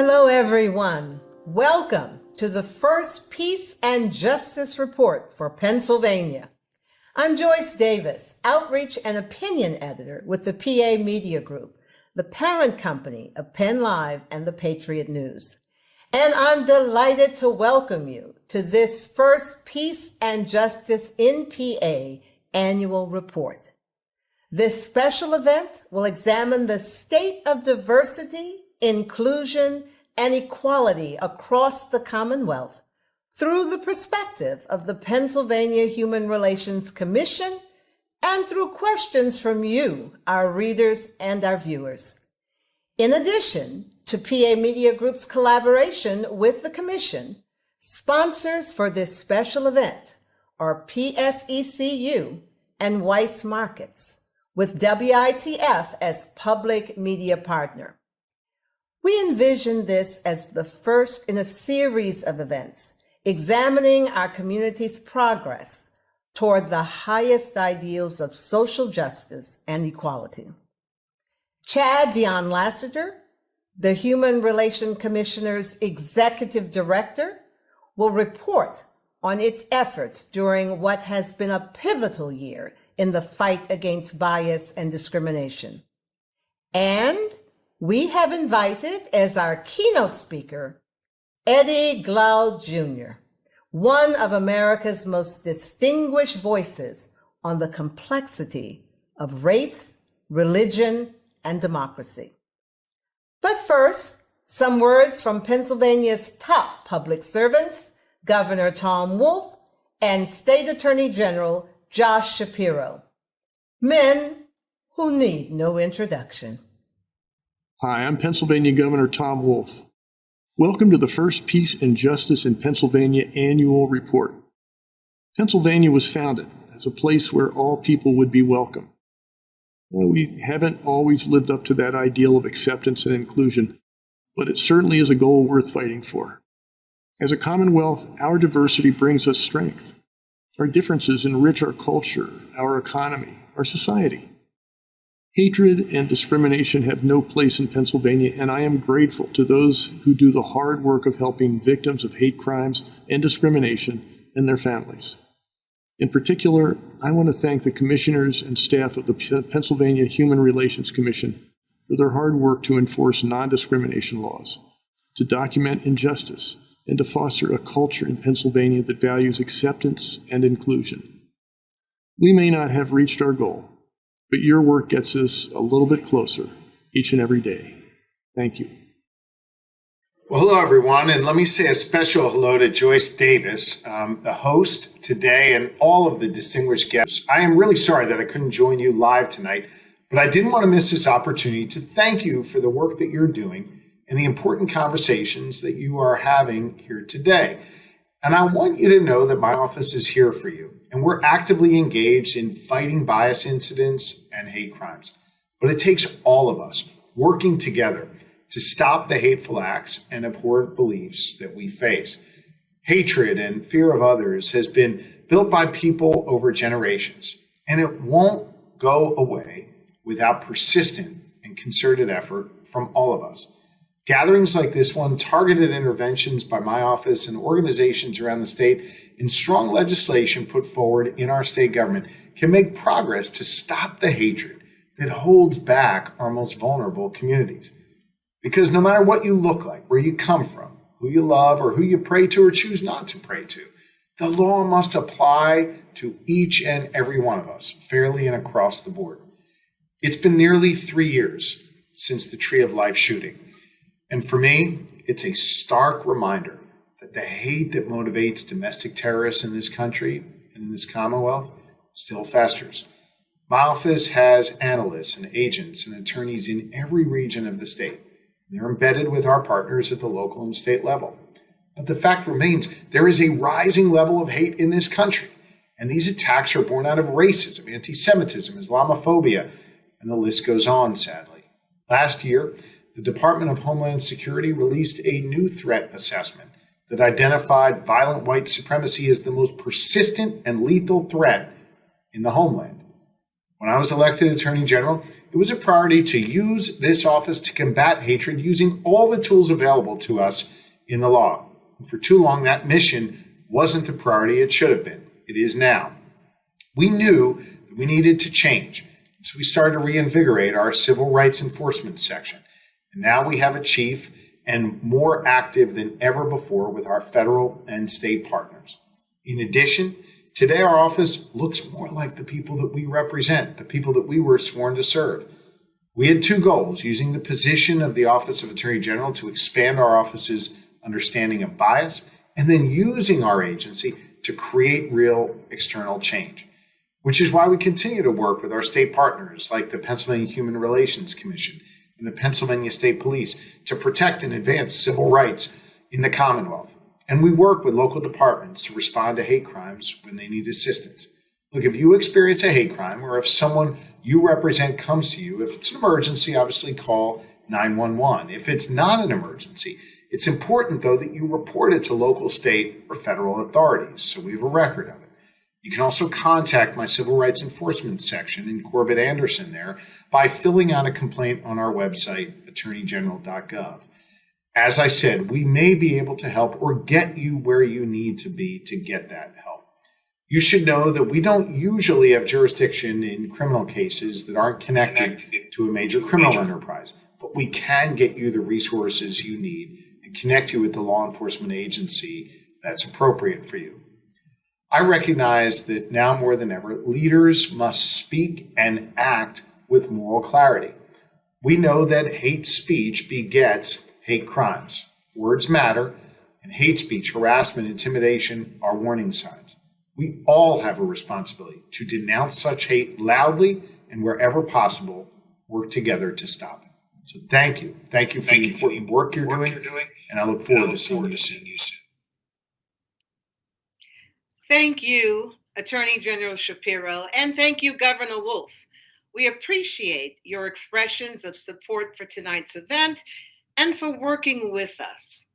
Hello, everyone. Welcome to the first Peace and Justice report for Pennsylvania. I'm Joyce Davis, Outreach and Opinion Editor with the PA Media Group, the parent company of PennLive and the Patriot News. And I'm delighted to welcome you to this first Peace and Justice in PA annual report. This special event will examine the state of diversity, inclusion, and equality across the Commonwealth through the perspective of the Pennsylvania Human Relations Commission and through questions from you, our readers and our viewers. In addition to PA Media Group's collaboration with the Commission, sponsors for this special event are PSECU and Weiss Markets, with WITF as public media partner. We envision this as the first in a series of events examining our community's progress toward the highest ideals of social justice and equality. Dionne Lasseter, the Human Relations Commissioner's Executive Director, will report on its efforts during what has been a pivotal year in the fight against bias and discrimination. And we have invited as our keynote speaker, Eddie Glaude Jr., one of America's most distinguished voices on the complexity of race, religion, and democracy. But first, some words from Pennsylvania's top public servants, Governor Tom Wolf and State Attorney General Josh Shapiro, men who need no introduction. Hi, I'm Pennsylvania Governor Tom Wolf. Welcome to the first Peace and Justice in Pennsylvania annual report. Pennsylvania was founded as a place where all people would be welcome. We haven't always lived up to that ideal of acceptance and inclusion, but it certainly is a goal worth fighting for. As a Commonwealth, our diversity brings us strength. Our differences enrich our culture, our economy, our society. Hatred and discrimination have no place in Pennsylvania, and I am grateful to those who do the hard work of helping victims of hate crimes and discrimination and their families. In particular, I want to thank the commissioners and staff of the Pennsylvania Human Relations Commission for their hard work to enforce non-discrimination laws, to document injustice, and to foster a culture in Pennsylvania that values acceptance and inclusion. We may not have reached our goal, but your work gets us a little bit closer each and every day. Thank you. Well, hello, everyone, and let me say a special hello to Joyce Davis, the host today, and all of the distinguished guests. I am really sorry that I couldn't join you live tonight, but I didn't want to miss this opportunity to thank you for the work that you're doing and the important conversations that you are having here today. And I want you to know that my office is here for you, and we're actively engaged in fighting bias incidents and hate crimes. But it takes all of us working together to stop the hateful acts and abhorrent beliefs that we face. Hatred and fear of others has been built by people over generations, and it won't go away without persistent and concerted effort from all of us. Gatherings like this one, targeted interventions by my office and organizations around the state, and strong legislation put forward in our state government can make progress to stop the hatred that holds back our most vulnerable communities. Because no matter what you look like, where you come from, who you love, or who you pray to or choose not to pray to, the law must apply to each and every one of us, fairly and across the board. It's been nearly 3 years since the Tree of Life shooting. And for me, it's a stark reminder that the hate that motivates domestic terrorists in this country and in this Commonwealth still festers. My office has analysts and agents and attorneys in every region of the state. They're embedded with our partners at the local and state level. But the fact remains, there is a rising level of hate in this country. And these attacks are born out of racism, anti-Semitism, Islamophobia, and the list goes on, sadly. Last year, the Department of Homeland Security released a new threat assessment that identified violent white supremacy as the most persistent and lethal threat in the homeland. When I was elected Attorney General, it was a priority to use this office to combat hatred using all the tools available to us in the law. And for too long, that mission wasn't the priority it should have been. It is now. We knew that we needed to change, so we started to reinvigorate our civil rights enforcement section. And now we have a chief and more active than ever before with our federal and state partners. In addition, today our office looks more like the people that we represent, the people that we were sworn to serve. We had two goals: using the position of the Office of Attorney General to expand our office's understanding of bias, and then using our agency to create real external change. Which is why we continue to work with our state partners like the Pennsylvania Human Relations Commission and the Pennsylvania State Police to protect and advance civil rights in the Commonwealth. And we work with local departments to respond to hate crimes when they need assistance. Look, if you experience a hate crime or if someone you represent comes to you, if it's an emergency, obviously call 911. If it's not an emergency, it's important, though, that you report it to local, state, or federal authorities so we have a record of it. You can also contact my Civil Rights Enforcement section in Corbett Anderson there by filling out a complaint on our website, attorneygeneral.gov. As I said, we may be able to help or get you where you need to be to get that help. You should know that we don't usually have jurisdiction in criminal cases that aren't connected to a major criminal enterprise, but we can get you the resources you need and connect you with the law enforcement agency that's appropriate for you. I recognize that now more than ever, leaders must speak and act with moral clarity. We know that hate speech begets hate crimes. Words matter, and hate speech, harassment, intimidation are warning signs. We all have a responsibility to denounce such hate loudly and wherever possible, work together to stop it. So thank you. Thank you for the important work you're doing, and I look forward to seeing you soon. Thank you, Attorney General Shapiro, and thank you, Governor Wolf. We appreciate your expressions of support for tonight's event and for working with us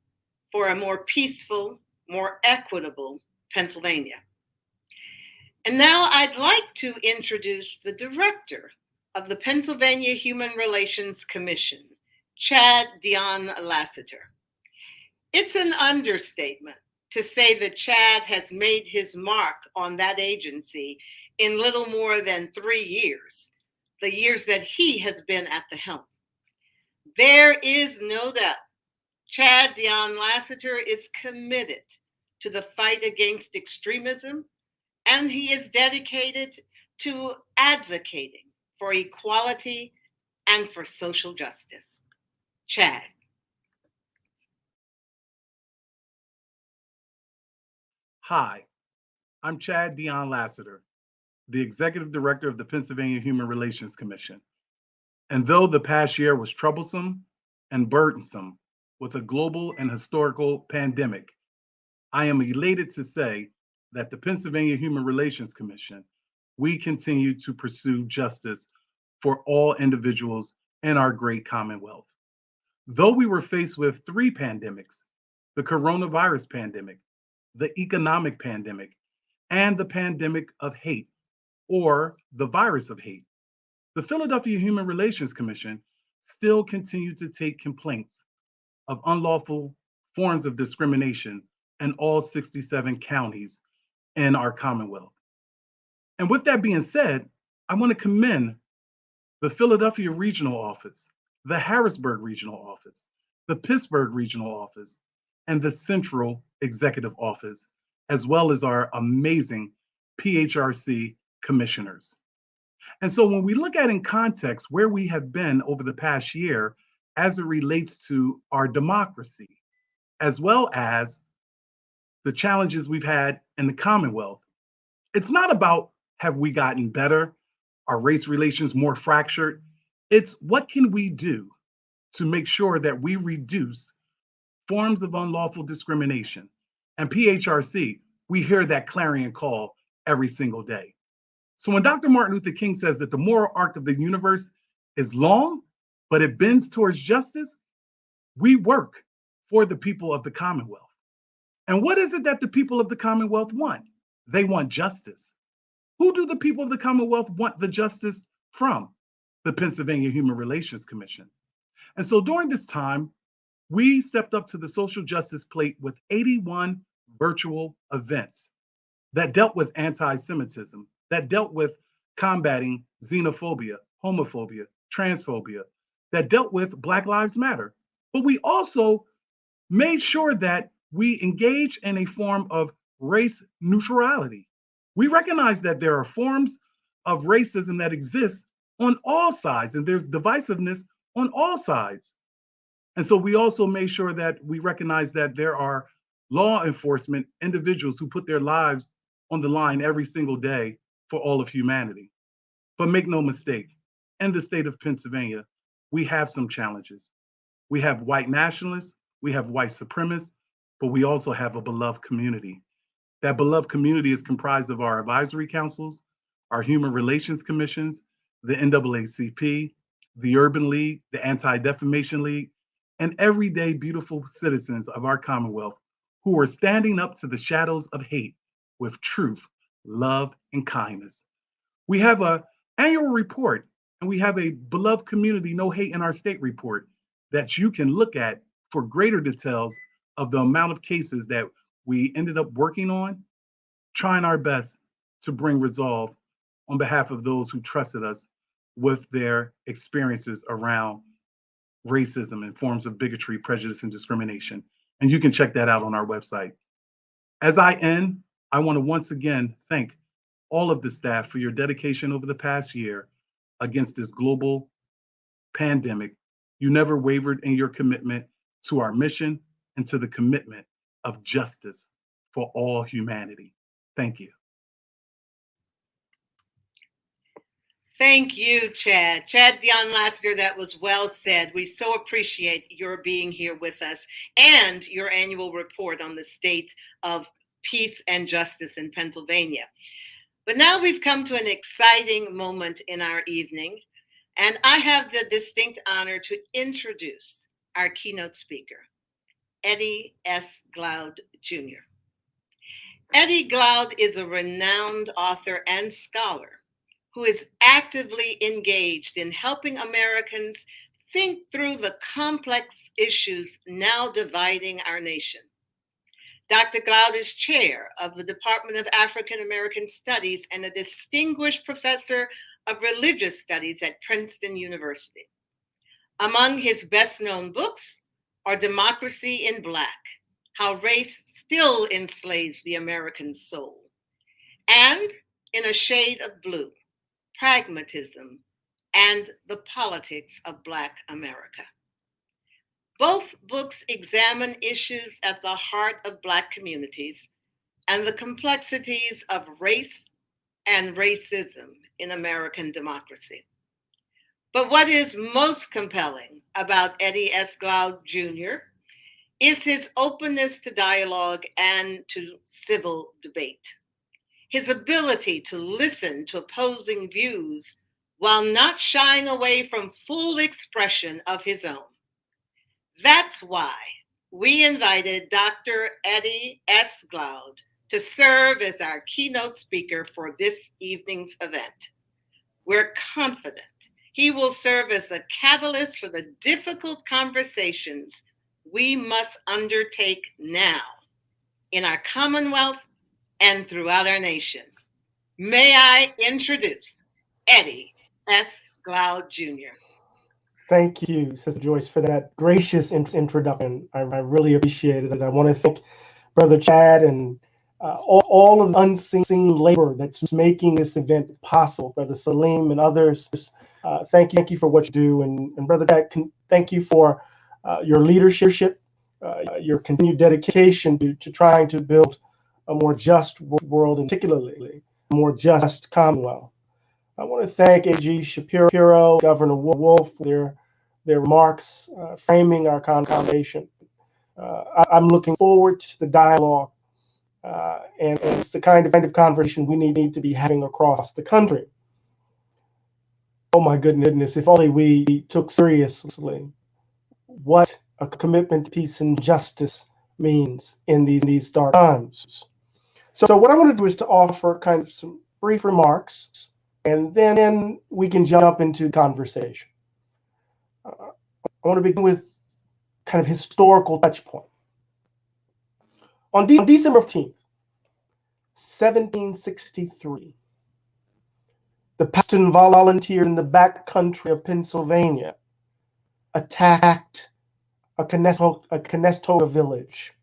for a more peaceful, more equitable Pennsylvania. And now I'd like to introduce the director of the Pennsylvania Human Relations Commission, Dionne Lasseter. It's an understatement to say that Chad has made his mark on that agency in little more than 3 years, the years that he has been at the helm. There is no doubt Dionne Lasseter is committed to the fight against extremism, and he is dedicated to advocating for equality and for social justice. Chad. Hi, I'm Dionne Lasseter, the Executive Director of the Pennsylvania Human Relations Commission. And though the past year was troublesome and burdensome with a global and historical pandemic, I am elated to say that the Pennsylvania Human Relations Commission, we continue to pursue justice for all individuals in our great Commonwealth. Though we were faced with 3 pandemics, the coronavirus pandemic, the economic pandemic, and the pandemic of hate, or the virus of hate, the Philadelphia Human Relations Commission still continued to take complaints of unlawful forms of discrimination in all 67 counties in our Commonwealth. And with that being said, I want to commend the Philadelphia Regional Office, the Harrisburg Regional Office, the Pittsburgh Regional Office, and the Central Executive Office, as well as our amazing PHRC commissioners. And so when we look at in context where we have been over the past year as it relates to our democracy, as well as the challenges we've had in the Commonwealth, it's not about have we gotten better, are race relations more fractured? It's what can we do to make sure that we reduce forms of unlawful discrimination. And PHRC, we hear that clarion call every single day. So when Dr. Martin Luther King says that the moral arc of the universe is long, but it bends towards justice, we work for the people of the Commonwealth. And what is it that the people of the Commonwealth want? They want justice. Who do the people of the Commonwealth want the justice from? The Pennsylvania Human Relations Commission. And so during this time, we stepped up to the social justice plate with 81 virtual events that dealt with anti-Semitism, that dealt with combating xenophobia, homophobia, transphobia, that dealt with Black Lives Matter. But we also made sure that we engage in a form of race neutrality. We recognize that there are forms of racism that exist on all sides, and there's divisiveness on all sides. And so we also made sure that we recognize that there are law enforcement individuals who put their lives on the line every single day for all of humanity. But make no mistake, in the state of Pennsylvania, we have some challenges. We have white nationalists, we have white supremacists, but we also have a beloved community. That beloved community is comprised of our advisory councils, our human relations commissions, the NAACP, the Urban League, the Anti-Defamation League, and everyday beautiful citizens of our Commonwealth who are standing up to the shadows of hate with truth, love, and kindness. We have an annual report, and we have a beloved community, no hate in our state report that you can look at for greater details of the amount of cases that we ended up working on, trying our best to bring resolve on behalf of those who trusted us with their experiences around racism and forms of bigotry, prejudice, and discrimination. And you can check that out on our website. As I end, I want to once again thank all of the staff for your dedication over the past year against this global pandemic. You never wavered in your commitment to our mission and to the commitment of justice for all humanity. Thank you. Thank you, Chad. Dionne Lasseter, that was well said. We so appreciate your being here with us and your annual report on the state of peace and justice in Pennsylvania. But now we've come to an exciting moment in our evening, and I have the distinct honor to introduce our keynote speaker, Eddie S. Glaude, Jr. Eddie Glaude is a renowned author and scholar who is actively engaged in helping Americans think through the complex issues now dividing our nation. Dr. Glaude is chair of the Department of African American Studies and a distinguished professor of religious studies at Princeton University. Among his best-known books are Democracy in Black, How Race Still Enslaves the American Soul, and In a Shade of Blue, Pragmatism and the Politics of Black America. Both books examine issues at the heart of Black communities and the complexities of race and racism in American democracy. But what is most compelling about Eddie S. Glaude Jr. is his openness to dialogue and to civil debate. His ability to listen to opposing views while not shying away from full expression of his own. That's why we invited Dr. Eddie S. Glaude to serve as our keynote speaker for this evening's event. We're confident he will serve as a catalyst for the difficult conversations we must undertake now in our Commonwealth and throughout our nation. May I introduce Eddie S. Glaude Jr. Thank you, Sister Joyce, for that gracious introduction. I really appreciate it. I want to thank Brother Chad and all of the unseen labor that's making this event possible. Brother Salim and others, thank you for what you do. And Brother Chad, thank you for your leadership, your continued dedication to trying to build a more just world, and particularly a more just Commonwealth. I want to thank A.G. Shapiro, Governor Wolf, for their remarks framing our conversation. I'm looking forward to the dialogue, and it's the kind of conversation we need to be having across the country. Oh my goodness, if only we took seriously what a commitment to peace and justice means in these dark times. So what I want to do is to offer kind of some brief remarks, and then we can jump into the conversation. I want to begin with kind of historical touch point. On December 15th, 1763, the Princeton volunteers in the back country of Pennsylvania attacked a Conestoga village.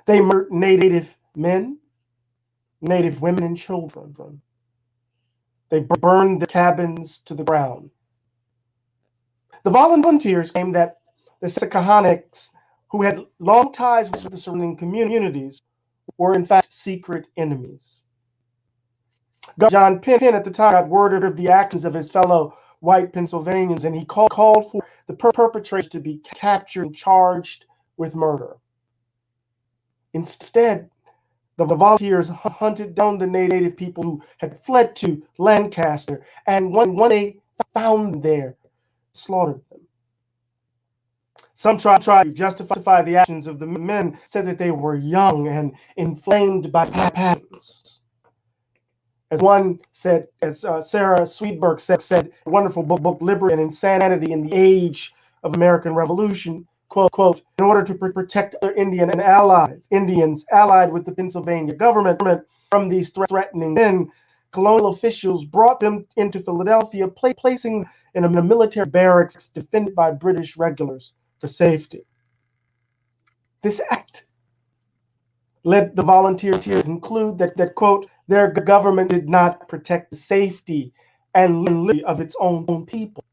They murdered Native men, Native women, and children. They burned the cabins to the ground. The volunteers claimed that the Secahonics, who had long ties with the surrounding communities, were in fact secret enemies. John Penn at the time got word of the actions of his fellow white Pennsylvanians, and he called for the perpetrators to be captured and charged with murder. Instead, the volunteers hunted down the Native people who had fled to Lancaster, and when they found them there, slaughtered them. Some tried to justify the actions of the men, said that they were young and inflamed by passions. As one said, as Sarah Sweetberg said, a wonderful book, Liberty and Insanity in the Age of American Revolution, quote, in order to protect other Indians allied with the Pennsylvania government from these threatening men, colonial officials brought them into Philadelphia, placing in a military barracks defended by British regulars for safety. This act led the volunteers to conclude that, quote, their government did not protect the safety and liberty of its own people,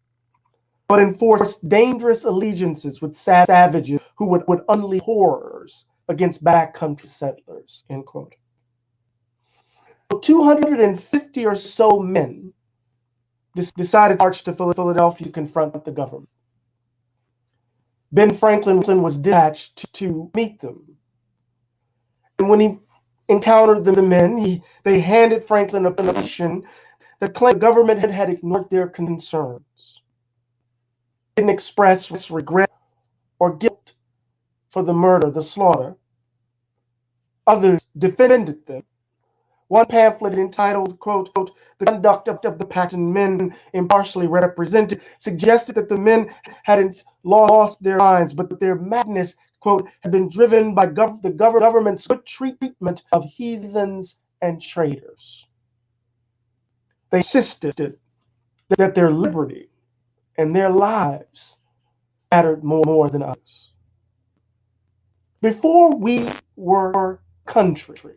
but enforced dangerous allegiances with savages who would unleash horrors against backcountry settlers, end quote. 250 or so men decided to march to Philadelphia to confront the government. Ben Franklin was dispatched to meet them. And when he encountered the men, they handed Franklin a petition that claimed the government had ignored their concerns, didn't express regret or guilt for the murder, the slaughter. Others defended them. One pamphlet entitled, quote, The Conduct of the Pacton Men Impartially Represented, suggested that the men hadn't lost their minds, but that their madness, quote, had been driven by the government's good treatment of heathens and traitors. They insisted that their liberty and their lives mattered more than others. Before we were country,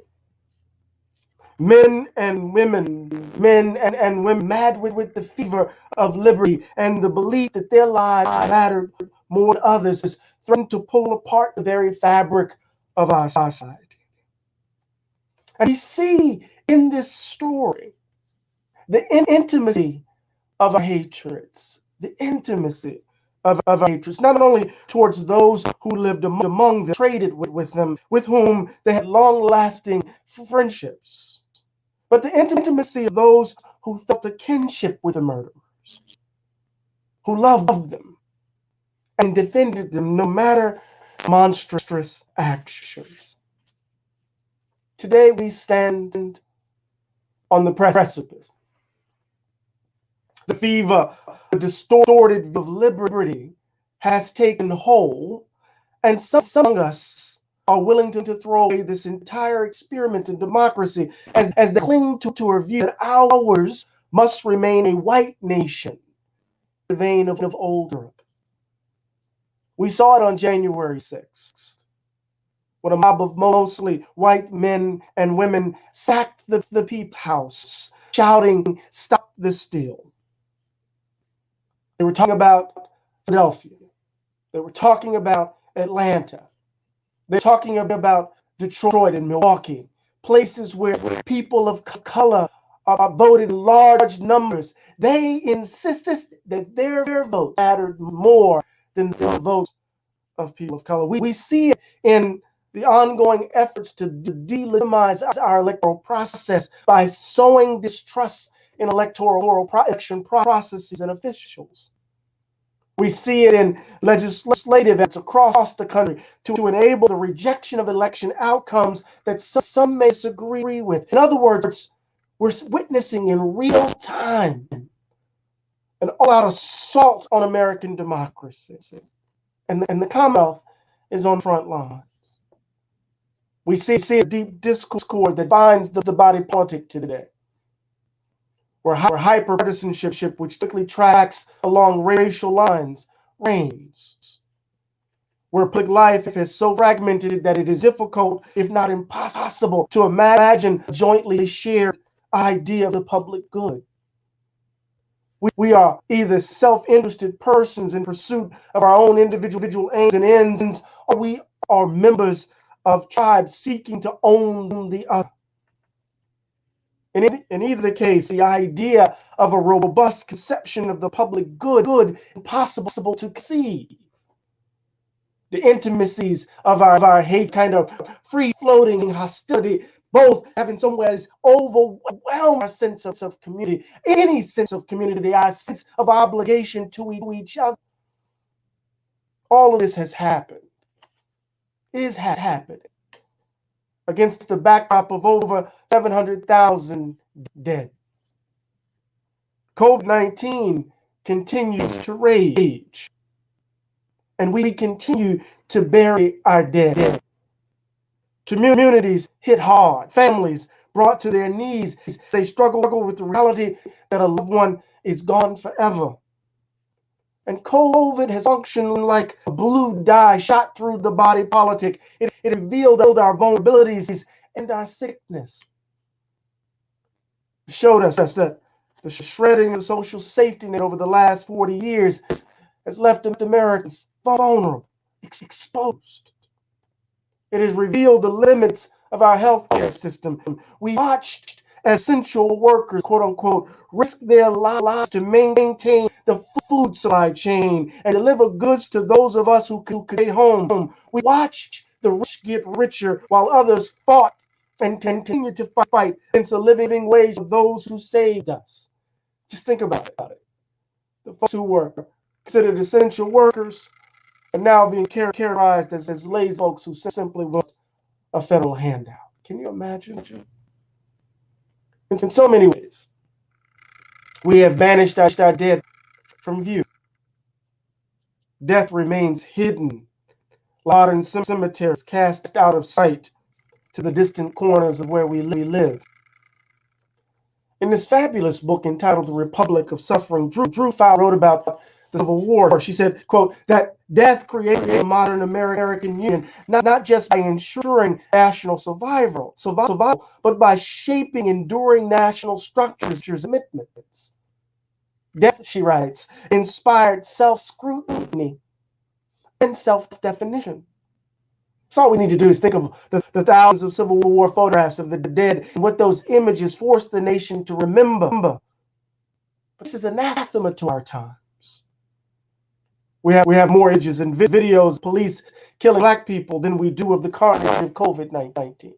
men and women mad with the fever of liberty and the belief that their lives mattered more than others, threatened to pull apart the very fabric of our society. And we see in this story the intimacy of our hatreds, the intimacy of our hatreds, not only towards those who lived among them, traded with them, with whom they had long-lasting friendships, but the intimacy of those who felt a kinship with the murderers, who loved them and defended them no matter monstrous actions. Today we stand on the precipice. The fever, the distorted view of liberty has taken hold, and some among us are willing to throw away this entire experiment in democracy as they cling to a view that ours must remain a white nation, in the vein of old Europe. We saw it on January 6th, when a mob of mostly white men and women sacked the Peace House, shouting, "Stop the steal." They were talking about Philadelphia. They were talking about Atlanta. They're talking about Detroit and Milwaukee, places where people of color are voted in large numbers. They insisted that their vote mattered more than the votes of people of color. We see it in the ongoing efforts to delegitimize our electoral process by sowing distrust in electoral election processes and officials. We see it in legislative efforts across the country to enable the rejection of election outcomes that some may disagree with. In other words, we're witnessing in real time an all-out assault on American democracy. And the Commonwealth is on the front lines. We see a deep discord that binds the body politic today, where hyper-partisanship, which typically tracks along racial lines, reigns. Where public life is so fragmented that it is difficult, if not impossible, to imagine a jointly shared idea of the public good. We are either self-interested persons in pursuit of our own individual aims and ends, or we are members of tribes seeking to own the other. In either case, the idea of a robust conception of the public good impossible to conceive. The intimacies of our hate, kind of free-floating hostility, both have in some ways overwhelmed our sense of community, any sense of community, our sense of obligation to each other. All of this has happened, is happening, against the backdrop of over 700,000 dead. COVID-19 continues to rage, and we continue to bury our dead. Communities hit hard, families brought to their knees. They struggle with the reality that a loved one is gone forever. And COVID has functioned like a blue dye shot through the body politic. It revealed our vulnerabilities and our sickness. It showed us that the shredding of the social safety net over the last 40 years has left Americans vulnerable, exposed. It has revealed the limits of our healthcare system. We watched essential workers, quote unquote, risk their lives to maintain the food supply chain and deliver goods to those of us who could stay home. We watched the rich get richer while others fought and continued to fight against the living wage of those who saved us. Just think about it. The folks who were considered essential workers are now being characterized as lazy folks who simply want a federal handout. Can you imagine? In so many ways, we have banished our dead from view. Death remains hidden. Modern cemeteries cast out of sight to the distant corners of where we live. In this fabulous book entitled The Republic of Suffering, Drew Fowler wrote about the Civil War. She said, quote, that death created a modern American union, not just by ensuring national survival, but by shaping enduring national structures and commitments. Death, she writes, inspired self-scrutiny and self-definition. So all we need to do is think of the thousands of Civil War photographs of the dead and what those images forced the nation to remember. This is anathema to our times. We have more images and videos of police killing Black people than we do of the carnage of COVID-19.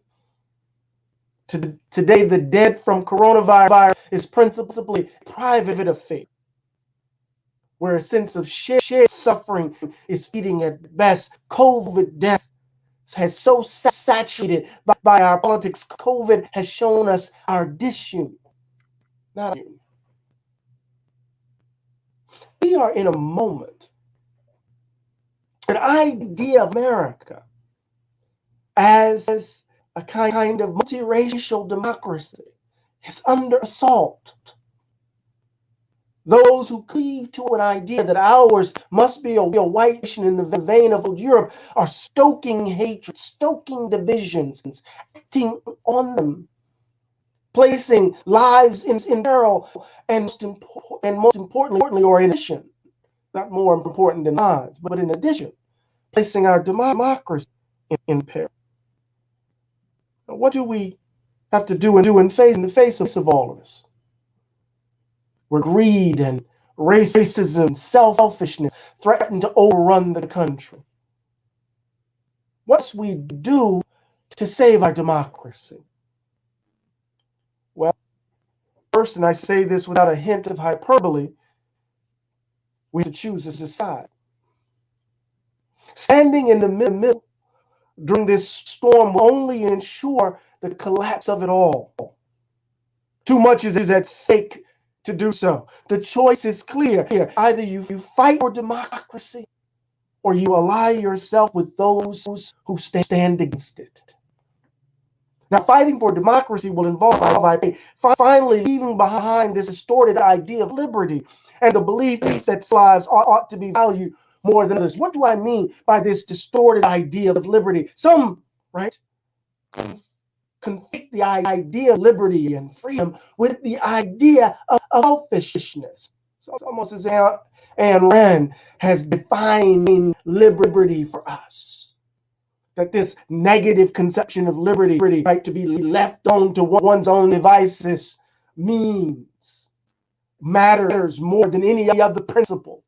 Today, the dead from coronavirus is principally a private affair, where a sense of shared suffering is feeding at best. COVID death has so saturated by our politics. COVID has shown us our disunity, not our unity. We are in a moment. An idea of America as a kind of multiracial democracy is under assault. Those who cleave to an idea that ours must be a white nation in the vein of Europe are stoking hatred, stoking divisions, acting on them, placing lives in peril, and most importantly, or in addition, not more important than lives, but in addition, placing our democracy in peril. Now, what do we have to do in the face of all of this? Where greed and racism and selfishness threaten to overrun the country. What must we do to save our democracy? Well, first, and I say this without a hint of hyperbole, We have to choose a side. Standing in the middle during this storm will only ensure the collapse of it all. Too much is at stake to do so. The choice is clear. Either you fight for democracy or you ally yourself with those who stand against it. Now, fighting for democracy will involve finally leaving behind this distorted idea of liberty and the belief that lives ought to be valued more than others. What do I mean by this distorted idea of liberty? Some, right, conflate the idea of liberty and freedom with the idea of selfishness. So it's almost as if Ayn Rand has defined liberty for us. That this negative conception of liberty, right, to be left on to one's own devices, means matters more than any other principle,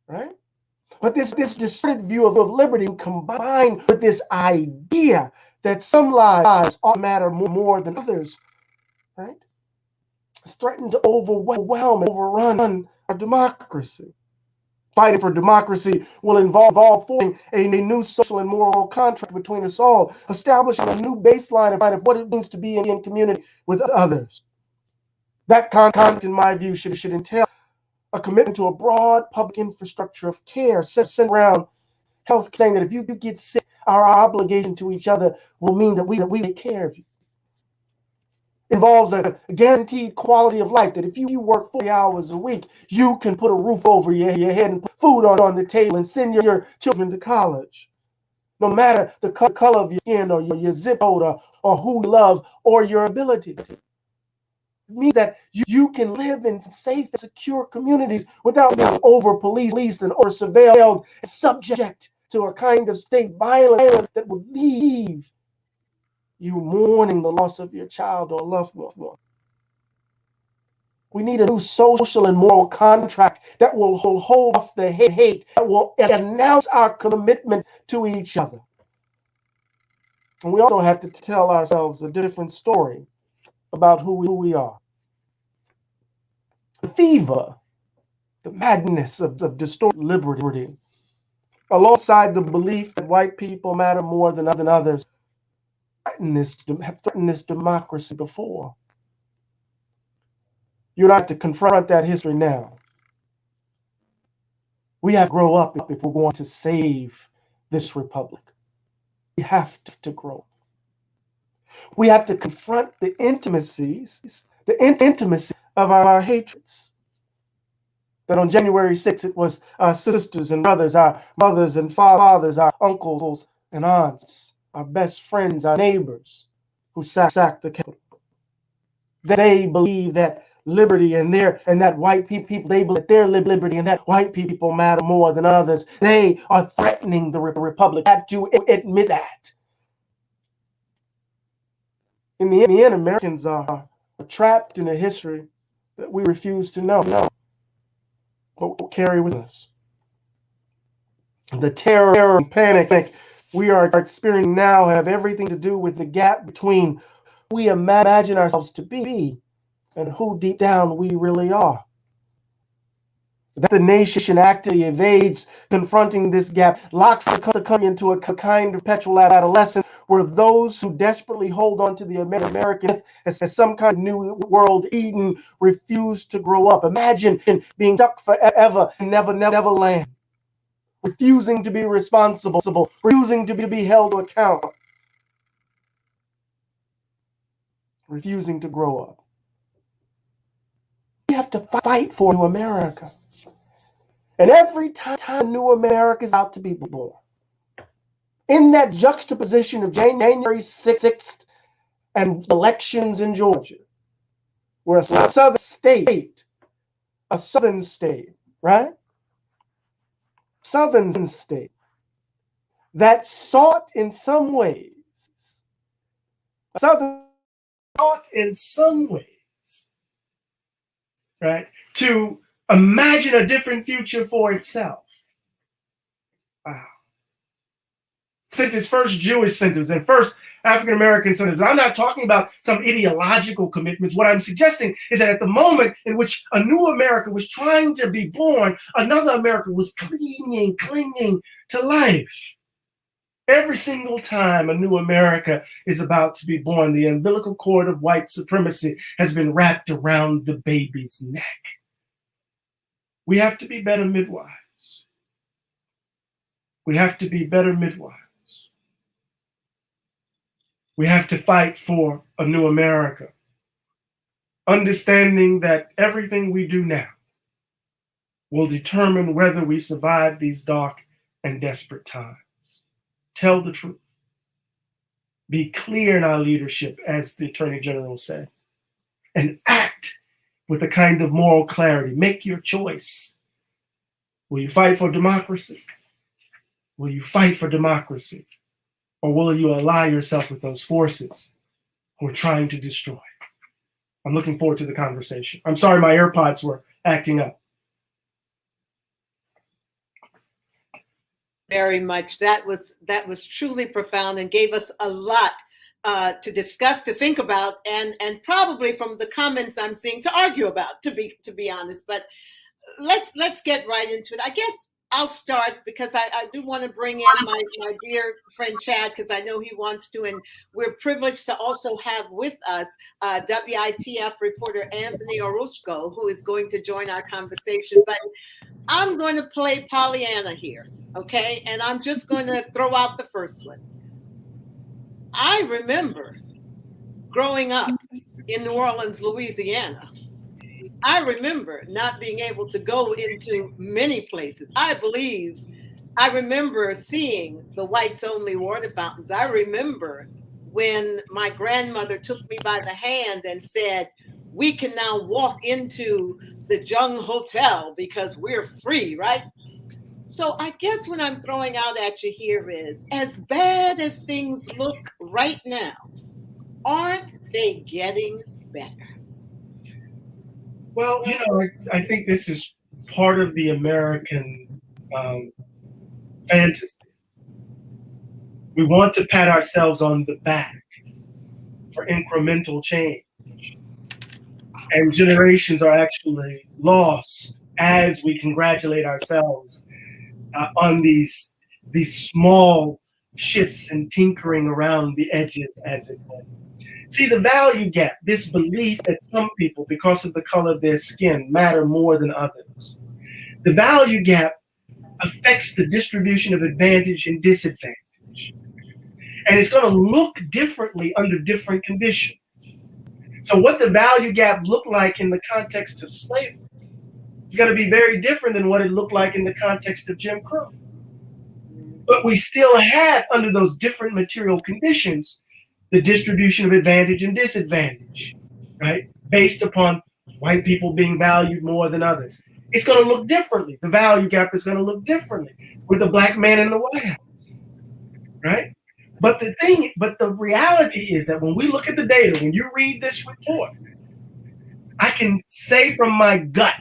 right? But this distorted view of liberty combined with this idea that some lives ought to matter more than others, right? It's threatened to overwhelm and overrun our democracy. Fighting for democracy will involve forming a new social and moral contract between us all, establishing a new baseline of what it means to be in community with others. That contract, in my view, should entail a commitment to a broad public infrastructure of care centered around health, saying that if you get sick, our obligation to each other will mean that we take care of you. Involves a guaranteed quality of life, that if you work 40 hours a week, you can put a roof over your head and put food on the table and send your children to college. No matter the color of your skin or your zip code or who you love or your ability. It means that you can live in safe and secure communities without being over-policed and or surveilled, subject to a kind of state violence that would leave you mourning the loss of your child or loved one. We need a new social and moral contract that will hold off the hate, that will announce our commitment to each other. And we also have to tell ourselves a different story about who we are. The fever, the madness of distorted liberty, alongside the belief that white people matter more than others, have threatened this democracy before. You and I have to confront that history now. We have to grow up if we're going to save this republic. We have to grow. We have to confront the intimacy of our hatreds. That on January 6th, it was our sisters and brothers, our mothers and fathers, our uncles and aunts, our best friends, our neighbors, who sacked the Capitol. They believe that liberty and that white people, they believe that their liberty and that white people matter more than others. They are threatening the republic. We have to admit that. In the end, Americans are trapped in a history that we refuse to know, but we'll carry with us. The terror and panic we are experiencing now have everything to do with the gap between who we imagine ourselves to be and who deep down we really are. That the nation actively evades confronting this gap, locks the country into a kind of perpetual adolescence where those who desperately hold on to the American myth as some kind of new world Eden refuse to grow up. Imagine being stuck forever in never land, refusing to be responsible, refusing to be held to account, refusing to grow up. We have to fight for new America. And every time new America is out to be born, in that juxtaposition of January 6th and elections in Georgia, where a southern state, right? Southern state that sought in some ways, right, to imagine a different future for itself. Wow. sentence, first Jewish sentence, and first African-American sentence. I'm not talking about some ideological commitments. What I'm suggesting is that at the moment in which a new America was trying to be born, another America was clinging to life. Every single time a new America is about to be born, the umbilical cord of white supremacy has been wrapped around the baby's neck. We have to be better midwives. We have to be better midwives. We have to fight for a new America, understanding that everything we do now will determine whether we survive these dark and desperate times. Tell the truth. Be clear in our leadership, as the Attorney General said, and act with a kind of moral clarity. Make your choice. Will you fight for democracy? Will you fight for democracy? Or will you ally yourself with those forces who are trying to destroy? I'm looking forward to the conversation. I'm sorry my AirPods were acting up. Very much. That was truly profound and gave us a lot to discuss, to think about, and probably from the comments I'm seeing to argue about, to be honest. But let's get right into it. I guess I'll start because I do want to bring in my dear friend Chad, because I know he wants to, and we're privileged to also have with us WITF reporter Anthony Orozco, who is going to join our conversation. But I'm going to play Pollyanna here, okay? And I'm just going to throw out the first one. I remember growing up in New Orleans, Louisiana. I remember not being able to go into many places. I remember seeing the whites only water fountains. I remember when my grandmother took me by the hand and said, we can now walk into the Jung Hotel because we're free, right? So I guess what I'm throwing out at you here is, as bad as things look right now, aren't they getting better? Well, I think this is part of the American fantasy. We want to pat ourselves on the back for incremental change. And generations are actually lost as we congratulate ourselves on these small shifts and tinkering around the edges, as it were. See, the value gap, this belief that some people, because of the color of their skin, matter more than others. The value gap affects the distribution of advantage and disadvantage. And it's going to look differently under different conditions. So what the value gap looked like in the context of slavery is going to be very different than what it looked like in the context of Jim Crow. But we still have, under those different material conditions, the distribution of advantage and disadvantage, right? Based upon white people being valued more than others. It's going to look differently. The value gap is going to look differently with a black man in the White House, right? But the reality is that when we look at the data, when you read this report, I can say from my gut,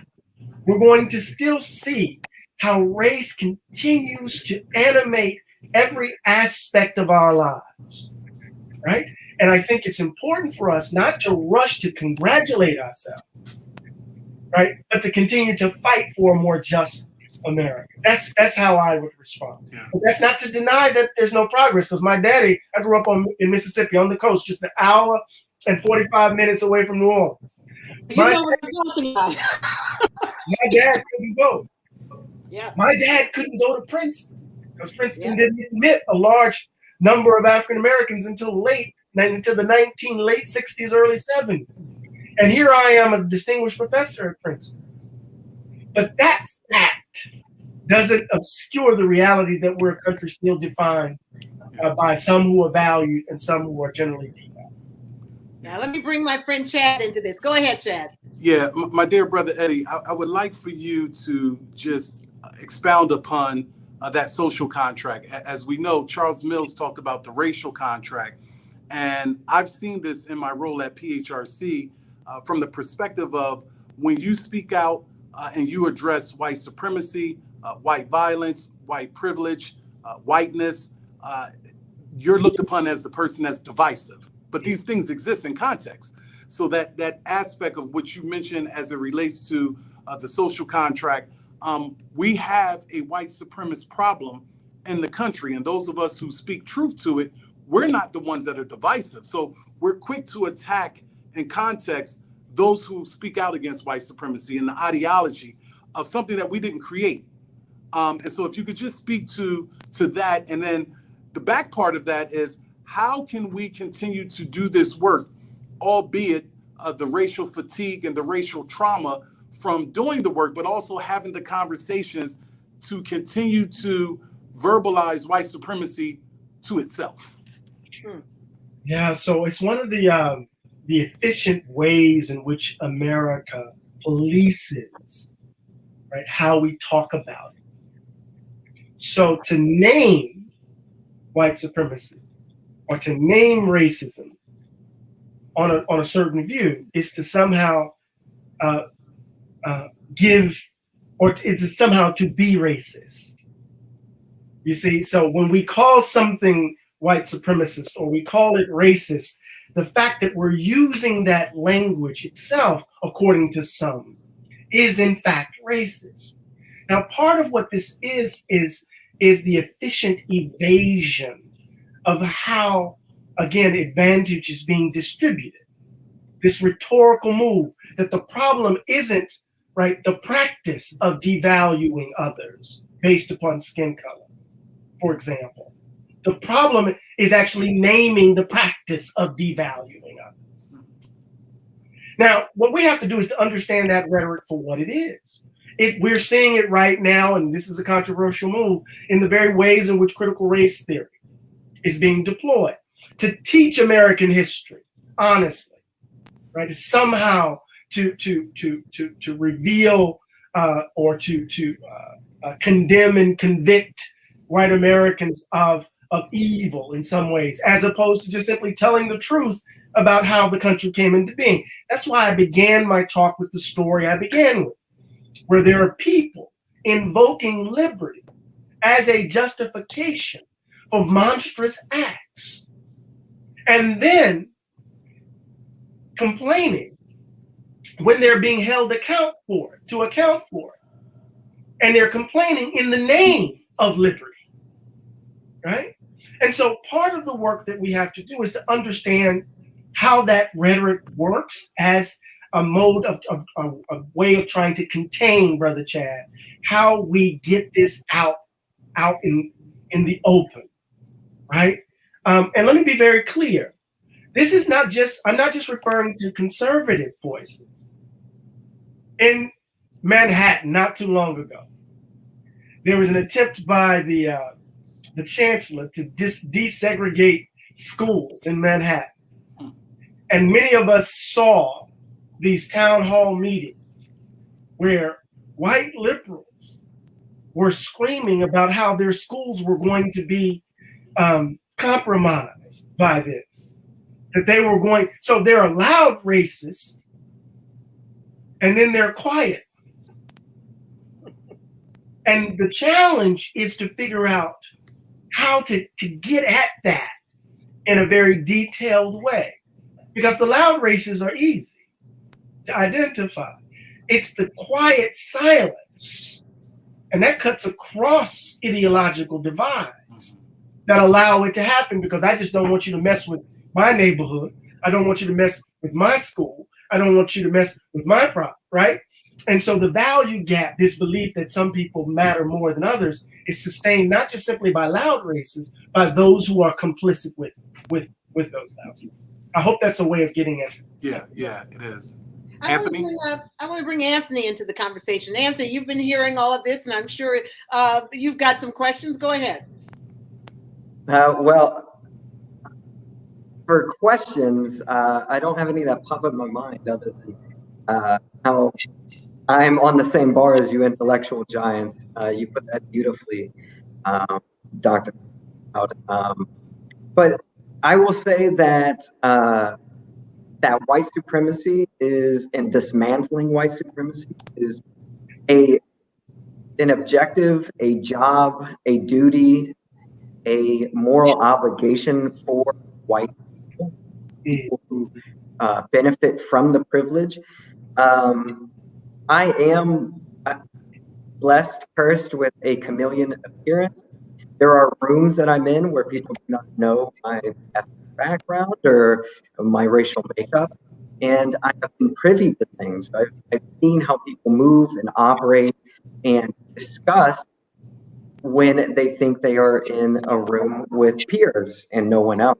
we're going to still see how race continues to animate every aspect of our lives, right? And I think it's important for us not to rush to congratulate ourselves, right? But to continue to fight for a more just America. That's how I would respond. Yeah. But that's not to deny that there's no progress, because my daddy, I grew up in Mississippi on the coast, just an hour and 45 minutes away from New Orleans. You know what I'm talking about. My dad couldn't go. Yeah. My dad couldn't go to Princeton because Princeton didn't admit a large number of African Americans until the late 60s, early 70s. And here I am, a distinguished professor at Princeton. But that fact doesn't obscure the reality that we're a country still defined by some who are valued and some who are generally devalued. Now, let me bring my friend Chad into this. Go ahead, Chad. Yeah, my dear brother Eddie, I would like for you to just expound upon that social contract. As we know, Charles Mills talked about the racial contract. And I've seen this in my role at PHRC from the perspective of when you speak out and you address white supremacy, white violence, white privilege, whiteness, you're looked upon as the person that's divisive. But these things exist in context. So that aspect of what you mentioned as it relates to the social contract, we have a white supremacist problem in the country. And those of us who speak truth to it, we're not the ones that are divisive. So we're quick to attack in context those who speak out against white supremacy and the ideology of something that we didn't create. And so if you could just speak to that, and then the back part of that is, how can we continue to do this work, albeit the racial fatigue and the racial trauma from doing the work, but also having the conversations to continue to verbalize white supremacy to itself? Yeah, so it's one of the efficient ways in which America polices, right, how we talk about it. So to name white supremacy or to name racism on a certain view is to somehow give, or is it somehow to be racist? You see, so when we call something white supremacist or we call it racist, the fact that we're using that language itself, according to some, is in fact racist. Now, part of what this is the efficient evasion of how, again, advantage is being distributed. This rhetorical move that the problem isn't, right, the practice of devaluing others based upon skin color, for example. The problem is actually naming the practice of devaluing others. Now, what we have to do is to understand that rhetoric for what it is. We're seeing it right now, and this is a controversial move, in the very ways in which critical race theory is being deployed to teach American history, honestly, right? Somehow to reveal or to condemn and convict white Americans of evil in some ways, as opposed to just simply telling the truth about how the country came into being. That's why I began my talk with the story I began with, where there are people invoking liberty as a justification for monstrous acts, and then complaining when they're being held to account for it. And they're complaining in the name of liberty, right? And so part of the work that we have to do is to understand how that rhetoric works as a mode of a way of trying to contain, Brother Chad, how we get this out in the open, right? And let me be very clear. This is I'm not just referring to conservative voices. In Manhattan, not too long ago, there was an attempt by the chancellor to desegregate schools in Manhattan. And many of us saw these town hall meetings where white liberals were screaming about how their schools were going to be compromised by this. So they're loud racists, and then they're quiet. And the challenge is to figure out how to get at that in a very detailed way. Because the loud races are easy to identify. It's the quiet silence, and that cuts across ideological divides that allow it to happen, because I just don't want you to mess with my neighborhood. I don't want you to mess with my school. I don't want you to mess with my prop, right? And so the value gap, this belief that some people matter more than others, is sustained not just simply by loud races, by those who are complicit with those loud. I hope that's a way of getting at it. Yeah, it is. I want to bring Anthony into the conversation. Anthony, you've been hearing all of this, and I'm sure you've got some questions. Go ahead. Well, for questions, I don't have any that pop up in my mind other than how I'm on the same bar as you intellectual giants. You put that beautifully, Dr. But I will say that that white supremacy and dismantling white supremacy is an objective, a job, a duty, a moral obligation for white people who benefit from the privilege. I am blessed, cursed with a chameleon appearance. There are rooms that I'm in where people do not know my ethnic background or my racial makeup. And I have been privy to things. I've seen how people move and operate and discuss when they think they are in a room with peers and no one else.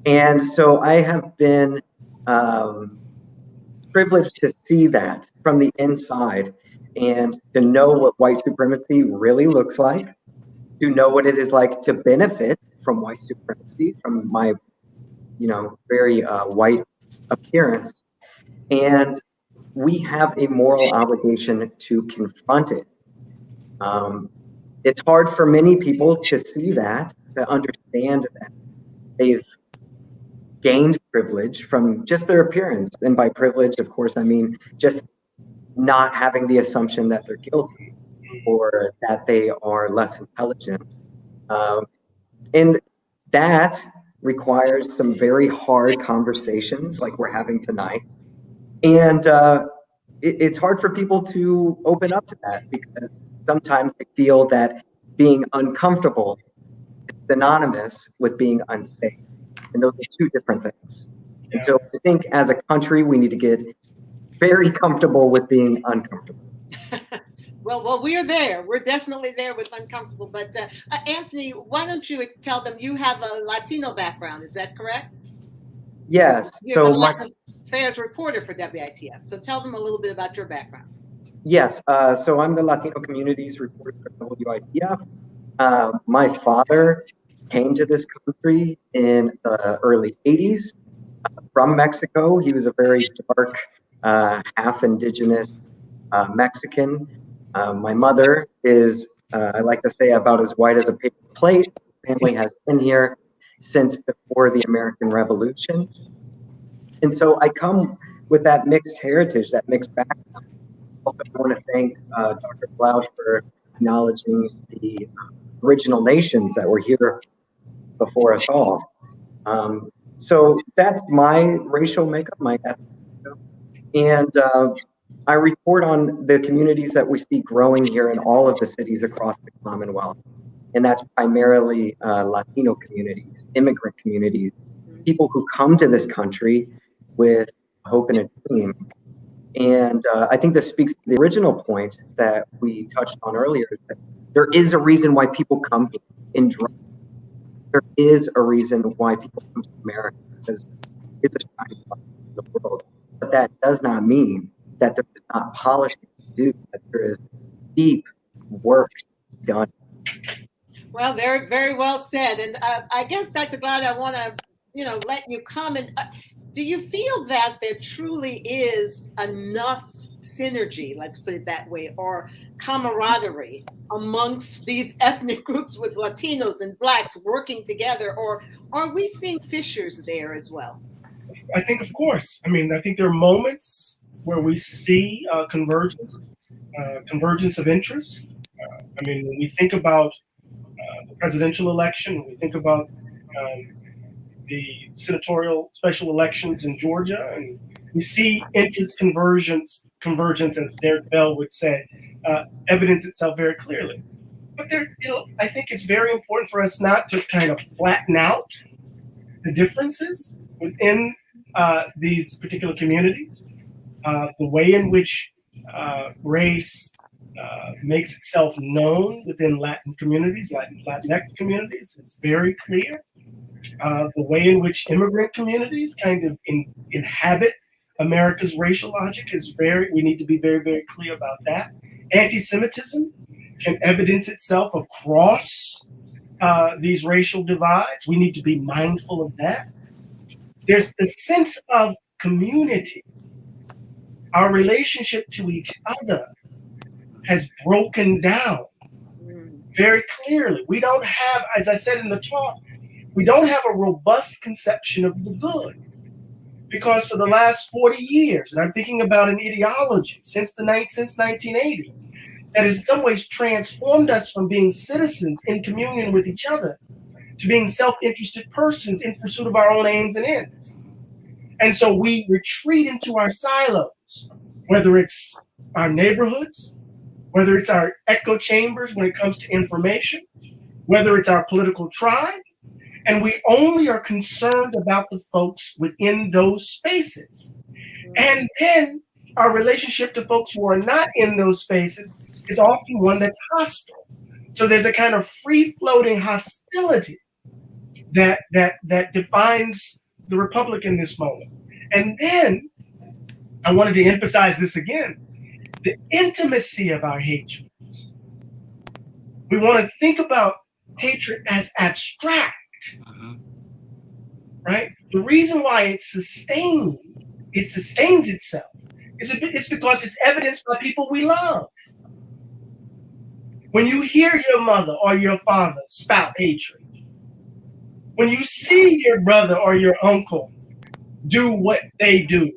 And so I have been privileged to see that from the inside and to know what white supremacy really looks like, to know what it is like to benefit from white supremacy, from my, very white appearance. And we have a moral obligation to confront it. It's hard for many people to see that, to understand that they've gained privilege from just their appearance. And by privilege, of course, I mean just not having the assumption that they're guilty or that they are less intelligent. And that requires some very hard conversations like we're having tonight. And it's hard for people to open up to that because sometimes they feel that being uncomfortable is synonymous with being unsafe. And those are two different things. And so I think as a country, we need to get very comfortable with being uncomfortable. Well, we're there. We're definitely there with uncomfortable. But Anthony, why don't you tell them you have a Latino background? Is that correct? Yes. You're a Latin affairs reporter for WITF. So tell them a little bit about your background. Yes. So I'm the Latino communities reporter for WITF. My father came to this country in the early 80s from Mexico. He was a very dark, half indigenous Mexican. My mother is, I like to say, about as white as a paper plate. The family has been here since before the American Revolution. And so I come with that mixed heritage, that mixed background. Also, I want to thank Dr. Glaude for acknowledging the original nations that were here before us all. So that's my racial makeup, my ethnic makeup. And I report on the communities that we see growing here in all of the cities across the Commonwealth. And that's primarily Latino communities, immigrant communities, people who come to this country with hope and a dream. And I think this speaks to the original point that we touched on earlier, is that there is a reason why people come here in droves. There is a reason why people come to America, because it's a shining light in the world. But that does not mean that there is not polishing to do, that there is deep work done. Well, very, very well said. And I guess, Dr. Glaude, I want to, let you comment. Do you feel that there truly is enough synergy, let's put it that way, or camaraderie amongst these ethnic groups with Latinos and Blacks working together, or are we seeing fissures there as well? I think, of course. I mean, I think there are moments where we see convergence of interests. I mean, when we think about the presidential election, when we think about the senatorial special elections in Georgia, and we see interest convergence, as Derek Bell would say, evidence itself very clearly. But I think it's very important for us not to kind of flatten out the differences within these particular communities. The way in which race makes itself known within Latin communities, Latinx communities, is very clear. The way in which immigrant communities kind of inhabit America's racial logic we need to be very, very clear about that. Anti-Semitism can evidence itself across these racial divides. We need to be mindful of that. There's a sense of community. Our relationship to each other has broken down very clearly. We don't have, as I said in the talk, we don't have a robust conception of the good, because for the last 40 years, and I'm thinking about an ideology since 1980, that in some ways transformed us from being citizens in communion with each other to being self-interested persons in pursuit of our own aims and ends. And so we retreat into our silos, whether it's our neighborhoods, whether it's our echo chambers when it comes to information, whether it's our political tribe, and we only are concerned about the folks within those spaces. And then our relationship to folks who are not in those spaces is often one that's hostile. So there's a kind of free-floating hostility that defines the Republic in this moment. And then I wanted to emphasize this again, the intimacy of our hatreds. We want to think about hatred as abstract, right? The reason why it sustains itself is because it's evidenced by people we love. When you hear your mother or your father spout hatred, when you see your brother or your uncle do what they do,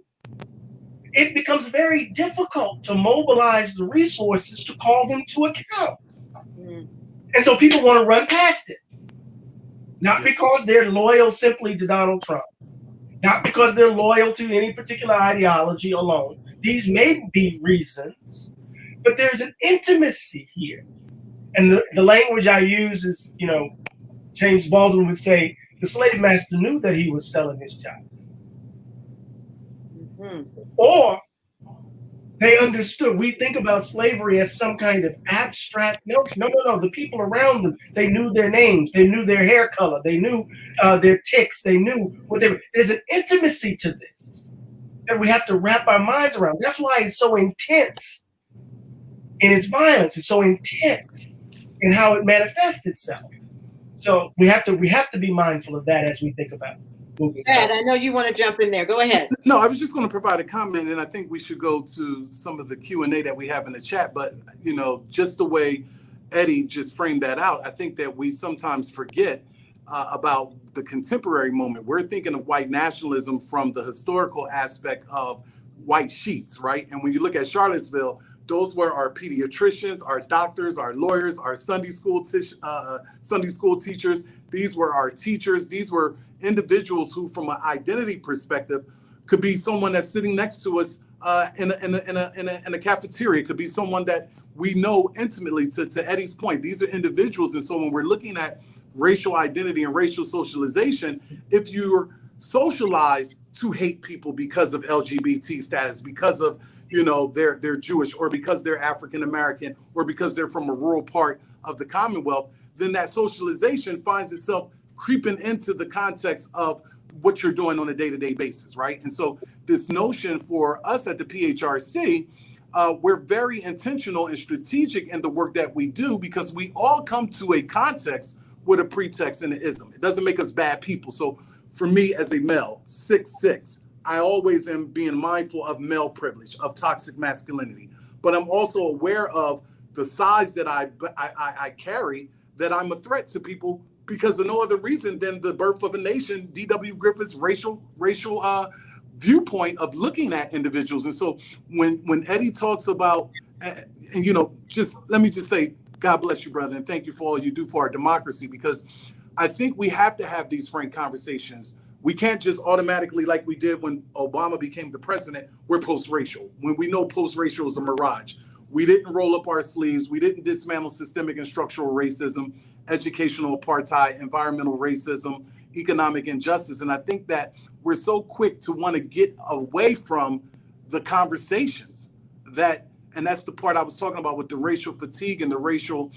it becomes very difficult to mobilize the resources to call them to account. And so people want to run past it. Not because they're loyal simply to Donald Trump, not because they're loyal to any particular ideology alone. These may be reasons, but there's an intimacy here. And the language I use is, James Baldwin would say, the slave master knew that he was selling his child. Or they understood. We think about slavery as some kind of abstract notion. No. The people around them, they knew their names. They knew their hair color. They knew their tics. They knew what they were. There's an intimacy to this that we have to wrap our minds around. That's why it's so intense in its violence. It's so intense in how it manifests itself. So we have to be mindful of that as we think about moving Ed, forward. I know you want to jump in there. Go ahead. No, I was just going to provide a comment, and I think we should go to some of the Q&A that we have in the chat. But, just the way Eddie just framed that out, I think that we sometimes forget about the contemporary moment. We're thinking of white nationalism from the historical aspect of white sheets, right? And when you look at Charlottesville, those were our pediatricians, our doctors, our lawyers, our Sunday school teachers. These were our teachers. These were individuals who, from an identity perspective, could be someone that's sitting next to us in a cafeteria. It could be someone that we know intimately. To Eddie's point, these are individuals, and so when we're looking at racial identity and racial socialization, if you're socialized to hate people because of LGBT status, because of they're Jewish, or because they're African American, or because they're from a rural part of the Commonwealth, then that socialization finds itself creeping into the context of what you're doing on a day-to-day basis, right? And so this notion for us at the PHRC, we're very intentional and strategic in the work that we do, because we all come to a context with a pretext and an ism. It doesn't make us bad people. So for me as a male, 6'6", I always am being mindful of male privilege, of toxic masculinity. But I'm also aware of the size that I carry, that I'm a threat to people because of no other reason than the birth of a nation, D.W. Griffith's racial viewpoint of looking at individuals. And so when Eddie talks about, just let me just say, God bless you, brother, and thank you for all you do for our democracy, because I think we have to have these frank conversations. We can't just automatically, like we did when Obama became the president, we're post-racial, when we know post-racial is a mirage. We didn't roll up our sleeves. We didn't dismantle systemic and structural racism, educational apartheid, environmental racism, economic injustice. And I think that we're so quick to want to get away from the conversations and that's the part I was talking about with the racial fatigue and the racial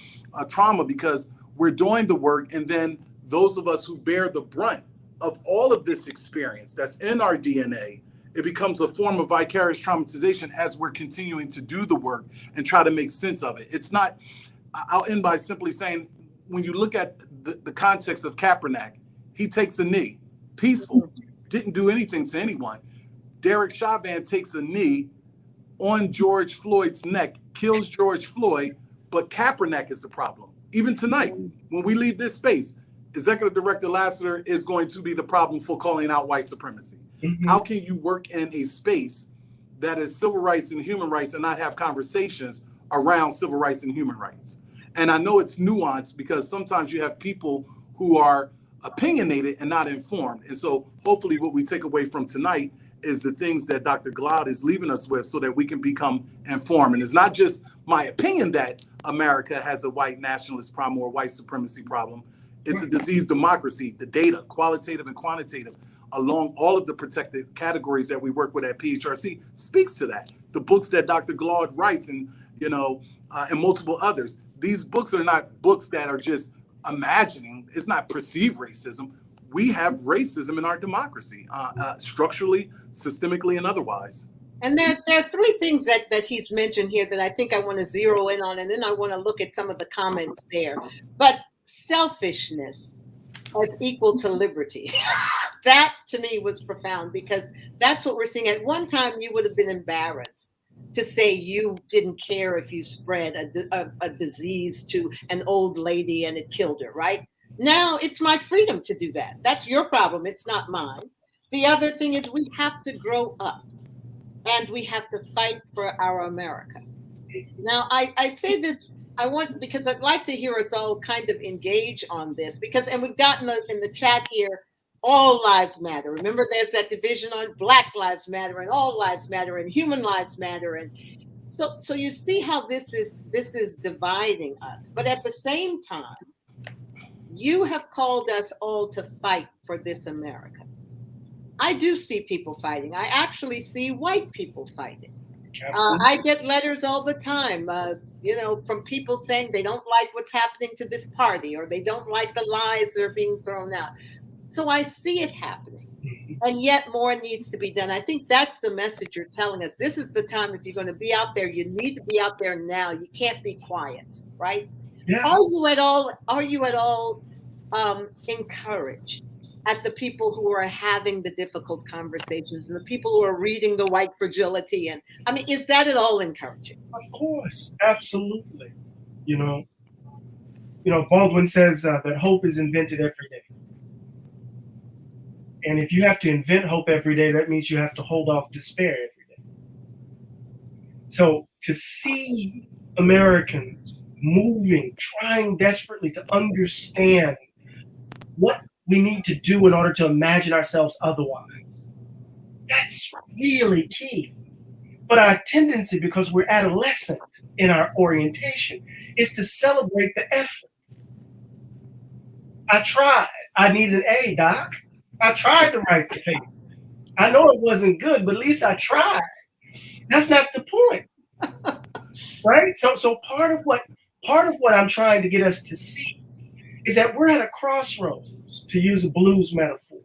trauma, because we're doing the work, and then those of us who bear the brunt of all of this experience that's in our DNA, it becomes a form of vicarious traumatization as we're continuing to do the work and try to make sense of it. It's not, I'll end by simply saying, when you look at the context of Kaepernick, he takes a knee, peaceful, didn't do anything to anyone. Derek Chauvin takes a knee on George Floyd's neck, kills George Floyd, but Kaepernick is the problem. Even tonight, when we leave this space, Executive Director Lasseter is going to be the problem for calling out white supremacy. Mm-hmm. How can you work in a space that is civil rights and human rights and not have conversations around civil rights and human rights. And I know it's nuanced because sometimes you have people who are opinionated and not informed. And so hopefully what we take away from tonight is the things that Dr. Glaude is leaving us with so that we can become informed. And it's not just my opinion that America has a white nationalist problem or a white supremacy problem. It's a diseased democracy. The data, qualitative and quantitative, along all of the protected categories that we work with at PHRC speaks to that. The books that Dr. Glaude writes and multiple others, these books are not books that are just imagining. It's not perceived racism. We have racism in our democracy, structurally, systemically, and otherwise. And there are three things that he's mentioned here that I think I want to zero in on, and then I want to look at some of the comments there. But selfishness as equal to liberty. That to me was profound because that's what we're seeing. At one time, you would have been embarrassed to say you didn't care if you spread a disease to an old lady and it killed her, right? Now it's my freedom to do that. That's your problem. It's not mine. The other thing is we have to grow up and we have to fight for our America. Now, I say this, because I'd like to hear us all kind of engage on this and we've gotten in the chat here, all lives matter. Remember, there's that division on Black Lives Matter and all lives matter and human lives matter. And so you see how this is dividing us. But at the same time, you have called us all to fight for this America. I do see people fighting. I actually see white people fighting. I get letters all the time, from people saying they don't like what's happening to this party or they don't like the lies that are being thrown out. So I see it happening, and yet more needs to be done. I think that's the message you're telling us. This is the time. If you're going to be out there, you need to be out there now. You can't be quiet, right? Yeah. Are you at all encouraged at the people who are having the difficult conversations and the people who are reading the white fragility? And I mean, is that at all encouraging? Of course, absolutely. Baldwin says that hope is invented every day. And if you have to invent hope every day, that means you have to hold off despair every day. So to see Americans moving, trying desperately to understand what we need to do in order to imagine ourselves otherwise, that's really key. But our tendency, because we're adolescent in our orientation, is to celebrate the effort. I tried. I need an A, Doc. I tried to write the paper. I know it wasn't good, but at least I tried. That's not the point, right? So part of what I'm trying to get us to see is that we're at a crossroads, to use a blues metaphor,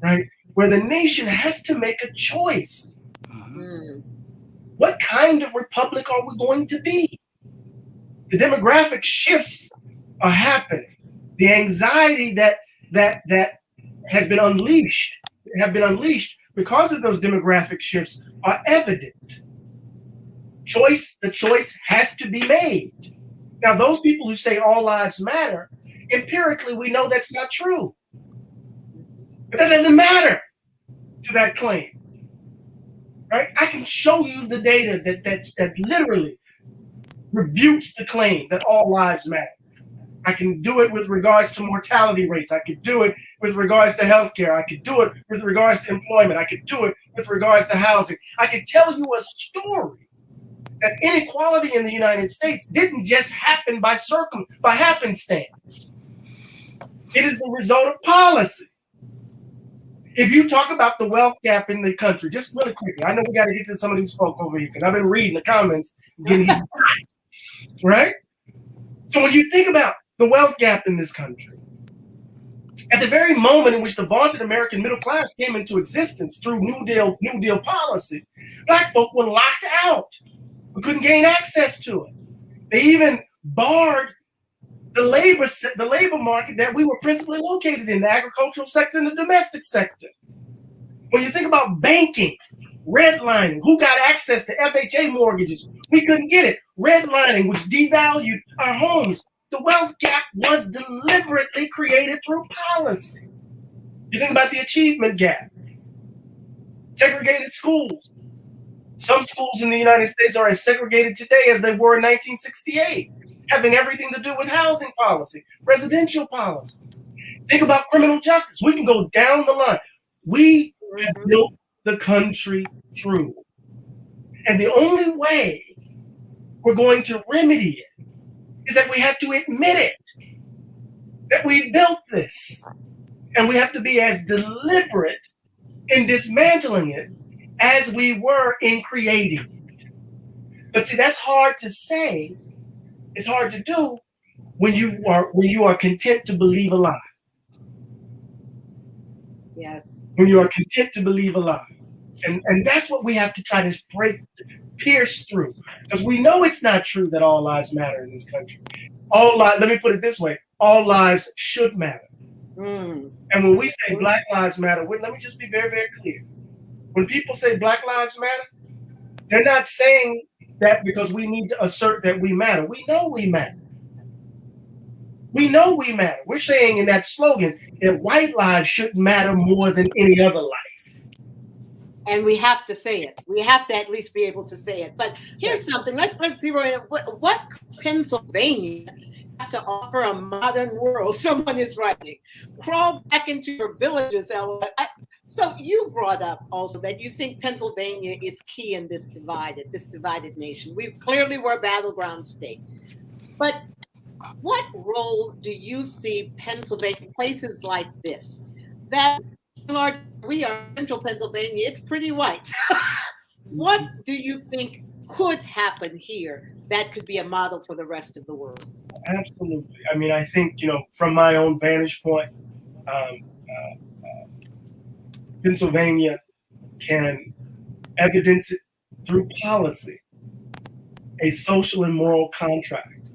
right? Where the nation has to make a choice. Mm-hmm. What kind of republic are we going to be? The demographic shifts are happening. The anxiety that have been unleashed because of those demographic shifts are evident. The choice has to be made. Now, those people who say all lives matter, empirically, we know that's not true. But that doesn't matter to that claim, right? I can show you the data that literally rebutes the claim that all lives matter. I can do it with regards to mortality rates. I could do it with regards to healthcare. I could do it with regards to employment. I could do it with regards to housing. I could tell you a story that inequality in the United States didn't just happen by happenstance. It is the result of policy. If you talk about the wealth gap in the country, just really quickly, I know we got to get to some of these folk over here because I've been reading the comments, right? So when you think about the wealth gap in this country, at the very moment in which the vaunted American middle class came into existence through New Deal policy, Black folk were locked out. We couldn't gain access to it. They even barred the labor market that we were principally located in, the agricultural sector and the domestic sector. When you think about banking, redlining, who got access to FHA mortgages? We couldn't get it. Redlining, which devalued our homes. The wealth gap was deliberately created through policy. You think about the achievement gap, segregated schools, Some schools in the United States are as segregated today as they were in 1968, having everything to do with housing policy, residential policy. Think about criminal justice. We can go down the line. We have built the country true. And the only way we're going to remedy it is that we have to admit it, that we've built this. And we have to be as deliberate in dismantling it as we were in creating it. But see, that's hard to say. It's hard to do when you are content to believe a lie. Yes. When you are content to believe a lie. And that's what we have to try to pierce through. Because we know it's not true that all lives matter in this country. Let me put it this way, all lives should matter. And when we say Black Lives Matter, let me just be very, very clear. When people say Black Lives Matter, they're not saying that because we need to assert that we matter. We know we matter. We know we matter. We're saying in that slogan that white lives should matter more than any other life. And we have to say it. We have to at least be able to say it. But here's something. Let's zero in. What Pennsylvania have to offer a modern world? Someone is writing. Crawl back into your villages, Ella. So you brought up also that you think Pennsylvania is key in this divided nation. We clearly were a battleground state. But what role do you see Pennsylvania, places like this, that we are central Pennsylvania, it's pretty white. What do you think could happen here that could be a model for the rest of the world? Absolutely. I mean, I think, from my own vantage point, Pennsylvania can evidence it through policy, a social and moral contract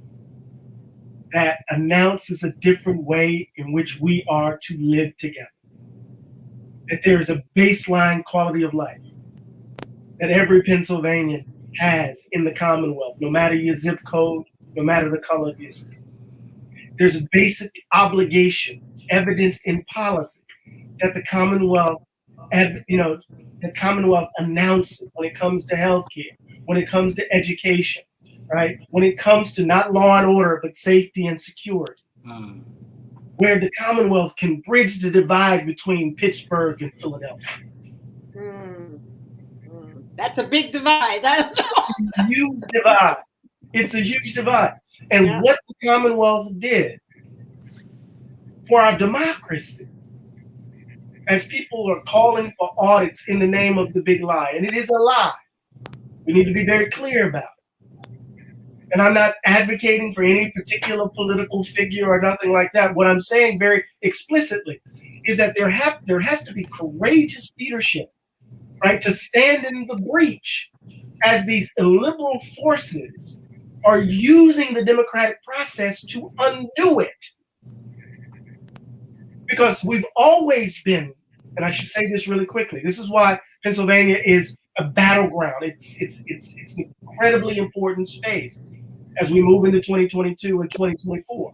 that announces a different way in which we are to live together. That there is a baseline quality of life that every Pennsylvanian has in the Commonwealth, no matter your zip code, no matter the color of your skin. There's a basic obligation evidenced in policy that the Commonwealth, announces when it comes to healthcare, when it comes to education, right? When it comes to not law and order, but safety and security. Where the Commonwealth can bridge the divide between Pittsburgh and Philadelphia. That's a big divide. I don't know. Huge divide. It's a huge divide. And what the Commonwealth did for our democracy, as people are calling for audits in the name of the big lie, and it is a lie. We need to be very clear about it. And I'm not advocating for any particular political figure or nothing like that. What I'm saying very explicitly is that there has to be courageous leadership, right, to stand in the breach as these illiberal forces are using the democratic process to undo it. Because we've always been, and I should say this really quickly, this is why Pennsylvania is a battleground. It's an incredibly important space as we move into 2022 and 2024.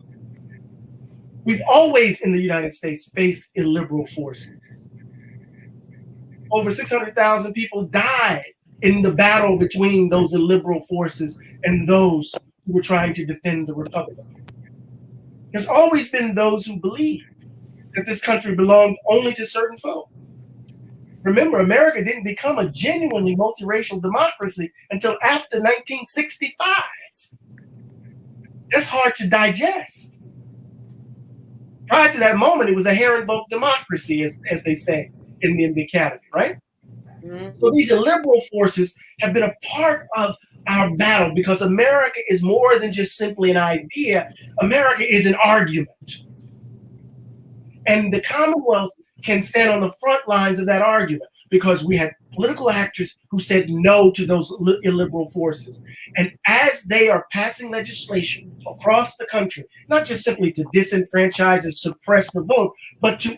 We've always in the United States faced illiberal forces. Over 600,000 people died in the battle between those illiberal forces and those who were trying to defend the Republic. There's always been those who believed that this country belonged only to certain folk. Remember, America didn't become a genuinely multiracial democracy until after 1965. That's hard to digest. Prior to that moment, it was a herrenvolk democracy, as they say in the academy, right? So these illiberal forces have been a part of our battle because America is more than just simply an idea. America is an argument. And the Commonwealth can stand on the front lines of that argument because we had political actors who said no to those illiberal forces. And as they are passing legislation across the country, not just simply to disenfranchise and suppress the vote, but to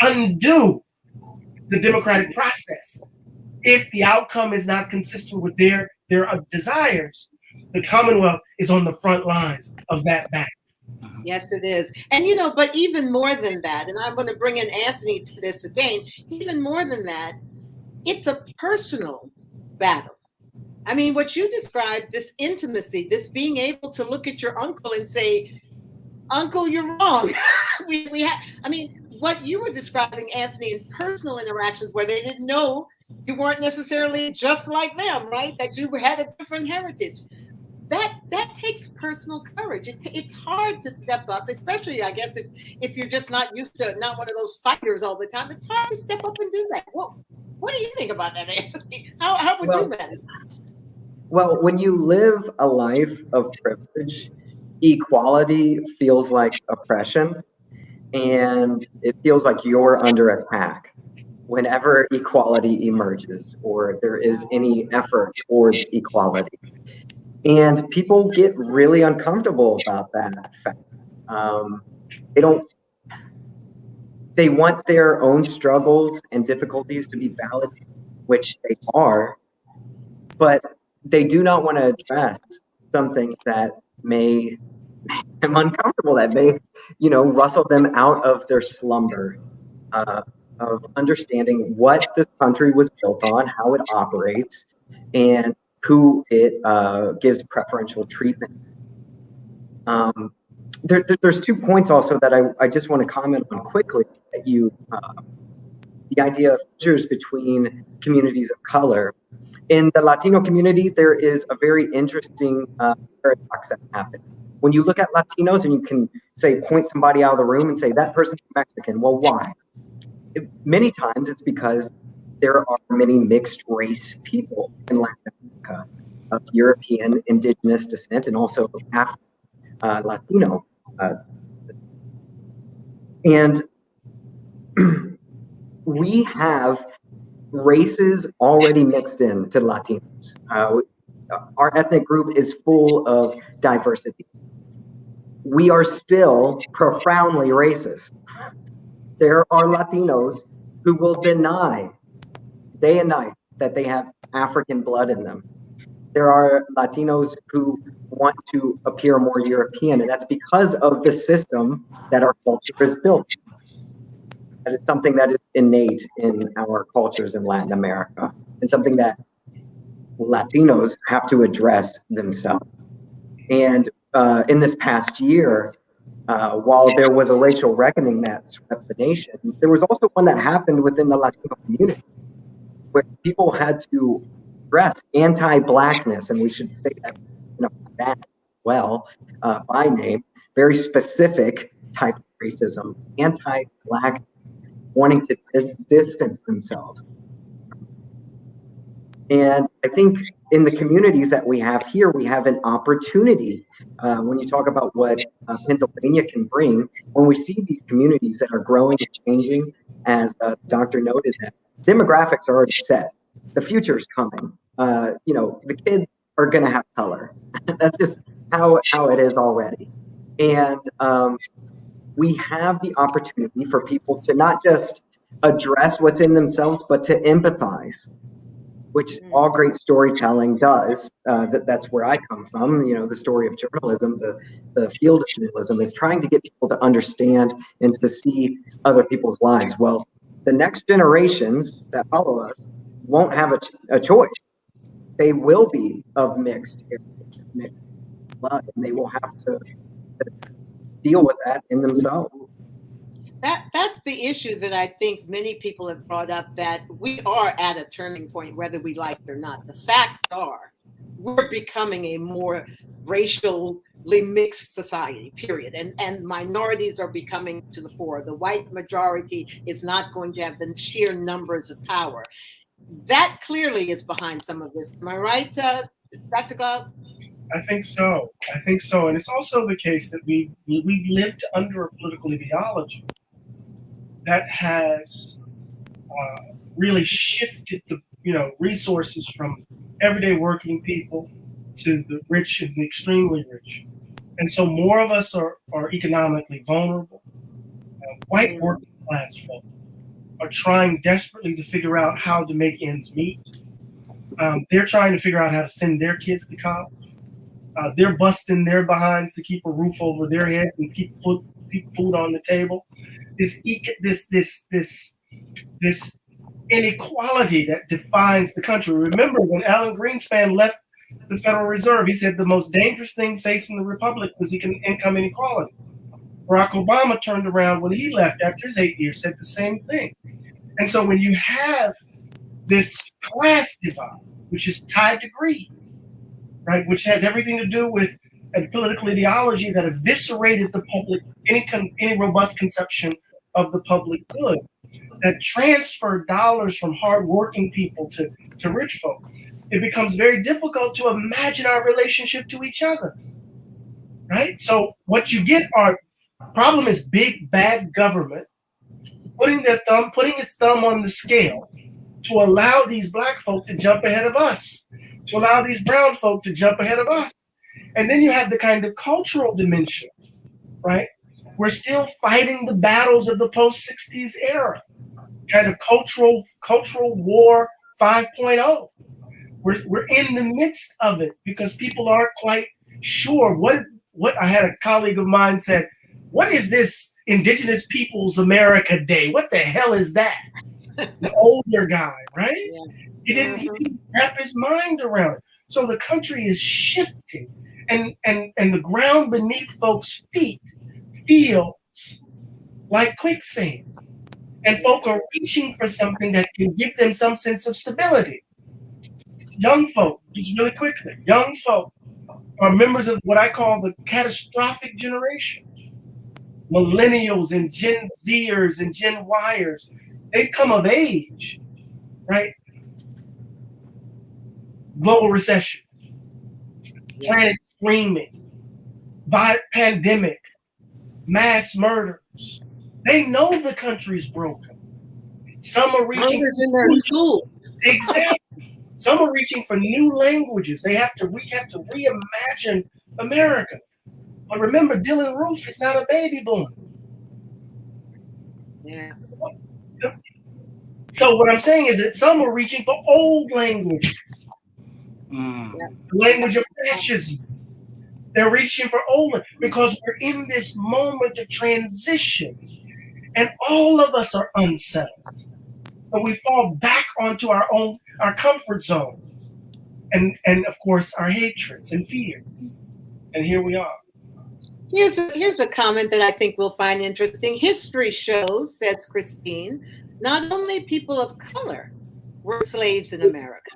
undo the democratic process, if the outcome is not consistent with their desires, the Commonwealth is on the front lines of that battle. Yes, it is. And, but even more than that, and I'm going to bring in Anthony to this again, even more than that, it's a personal battle. I mean, what you described, this intimacy, this being able to look at your uncle and say, "Uncle, you're wrong." I mean, what you were describing, Anthony, in personal interactions where they didn't know you weren't necessarily just like them, right? That you had a different heritage. That takes personal courage. It's hard to step up, especially, I guess, if you're just not used to, not one of those fighters all the time. It's hard to step up and do that. Well, what do you think about that, Anthony? How would you manage? Well, when you live a life of privilege, equality feels like oppression, and it feels like you're under attack whenever equality emerges or there is any effort towards equality. And people get really uncomfortable about that fact. They want their own struggles and difficulties to be validated, which they are, but they do not want to address something that may make them uncomfortable, that may, rustle them out of their slumber, of understanding what this country was built on, how it operates, and who it gives preferential treatment. There's 2 points also that I just want to comment on quickly. That the idea of measures between communities of color. In the Latino community, there is a very interesting paradox that happens. When you look at Latinos and you can point somebody out of the room and say, that person's Mexican. Well, why? Many times it's because there are many mixed race people in Latin America of European indigenous descent and also Latino. And we have races already mixed in to Latinos. Our ethnic group is full of diversity. We are still profoundly racist. There are Latinos who will deny day and night that they have African blood in them. There are Latinos who want to appear more European, and that's because of the system that our culture is built. That is something that is innate in our cultures in Latin America, and something that Latinos have to address themselves. And in this past year, while there was a racial reckoning that swept the nation, there was also one that happened within the Latino community, where people had to address anti-Blackness, and we should say that well by name, very specific type of racism, anti-Black, wanting to distance themselves. And I think in the communities that we have here, we have an opportunity. When you talk about what Pennsylvania can bring, when we see these communities that are growing and changing, as the doctor noted, that demographics are already set. The future is coming. The kids are going to have color. That's just how it is already. And we have the opportunity for people to not just address what's in themselves, but to empathize, which all great storytelling does. That's where I come from. The story of journalism, the field of journalism is trying to get people to understand and to see other people's lives. Well, the next generations that follow us won't have a choice. They will be of mixed blood, and they will have to deal with that in themselves. That's the issue that I think many people have brought up, that we are at a turning point, whether we like it or not. The facts are we're becoming a more racially mixed society, period. And minorities are becoming to the fore. The white majority is not going to have the sheer numbers of power. That clearly is behind some of this. Am I right, Dr. Glaude? I think so. And it's also the case that we lived under a political ideology that has really shifted the resources from everyday working people to the rich and the extremely rich. And so more of us are economically vulnerable. White working class folk are trying desperately to figure out how to make ends meet. They're trying to figure out how to send their kids to college. They're busting their behinds to keep a roof over their heads and keep food on the table. This inequality that defines the country. Remember when Alan Greenspan left the Federal Reserve, he said the most dangerous thing facing the republic was income inequality. Barack Obama turned around when he left after his 8 years, said the same thing. And so when you have this class divide, which is tied to greed, right, which has everything to do with a political ideology that eviscerated the public, any robust conception of the public good, that transfer dollars from hardworking people to rich folk, it becomes very difficult to imagine our relationship to each other, right? So what you get are problem is big bad government putting its thumb on the scale to allow these black folk to jump ahead of us, to allow these brown folk to jump ahead of us. And then you have the kind of cultural dimensions, right? We're still fighting the battles of the post-60s era, kind of cultural war 5.0. We're in the midst of it because people aren't quite sure what I had a colleague of mine said, what is this Indigenous Peoples America Day? What the hell is that? The older guy, right? Yeah. He didn't wrap his mind around it. So the country is shifting, and the ground beneath folks' feet feels like quicksand. And folk are reaching for something that can give them some sense of stability. Young folk, just really quickly, young folk are members of what I call the catastrophic generation. Millennials and Gen Zers and Gen Yers, they come of age, right? Global recession, planet screaming, pandemic, mass murders. They know the country's broken. Some are reaching in their school. Exactly. Some are reaching for new languages. We have to reimagine America. But remember, Dylan Roof is not a baby boomer. Yeah. So what I'm saying is that some are reaching for old languages. The language of fascism. They're reaching for old because we're in this moment of transition. And all of us are unsettled. So we fall back onto our comfort zones. And of course, our hatreds and fears. And here we are. Here's a comment that I think we'll find interesting. History shows, says Christine, not only people of color were slaves in America.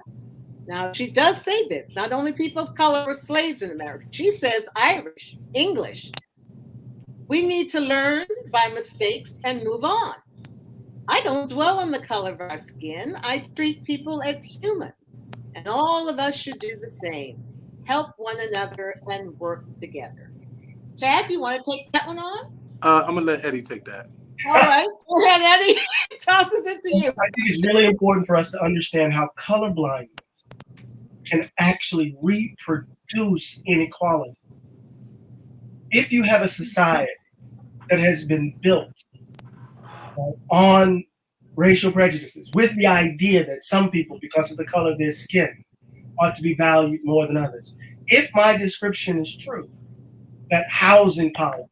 Now, she does say this, not only people of color were slaves in America. She says Irish, English. We need to learn by mistakes and move on. I don't dwell on the color of our skin. I treat people as humans, and all of us should do the same. Help one another and work together. Chad, you want to take that one on? I'm going to let Eddie take that. All right. Go ahead, Eddie. Tosses it to you. I think it's really important for us to understand how colorblindness can actually reproduce inequality. If you have a society that has been built on racial prejudices with the idea that some people, because of the color of their skin, ought to be valued more than others. If my description is true, that housing policy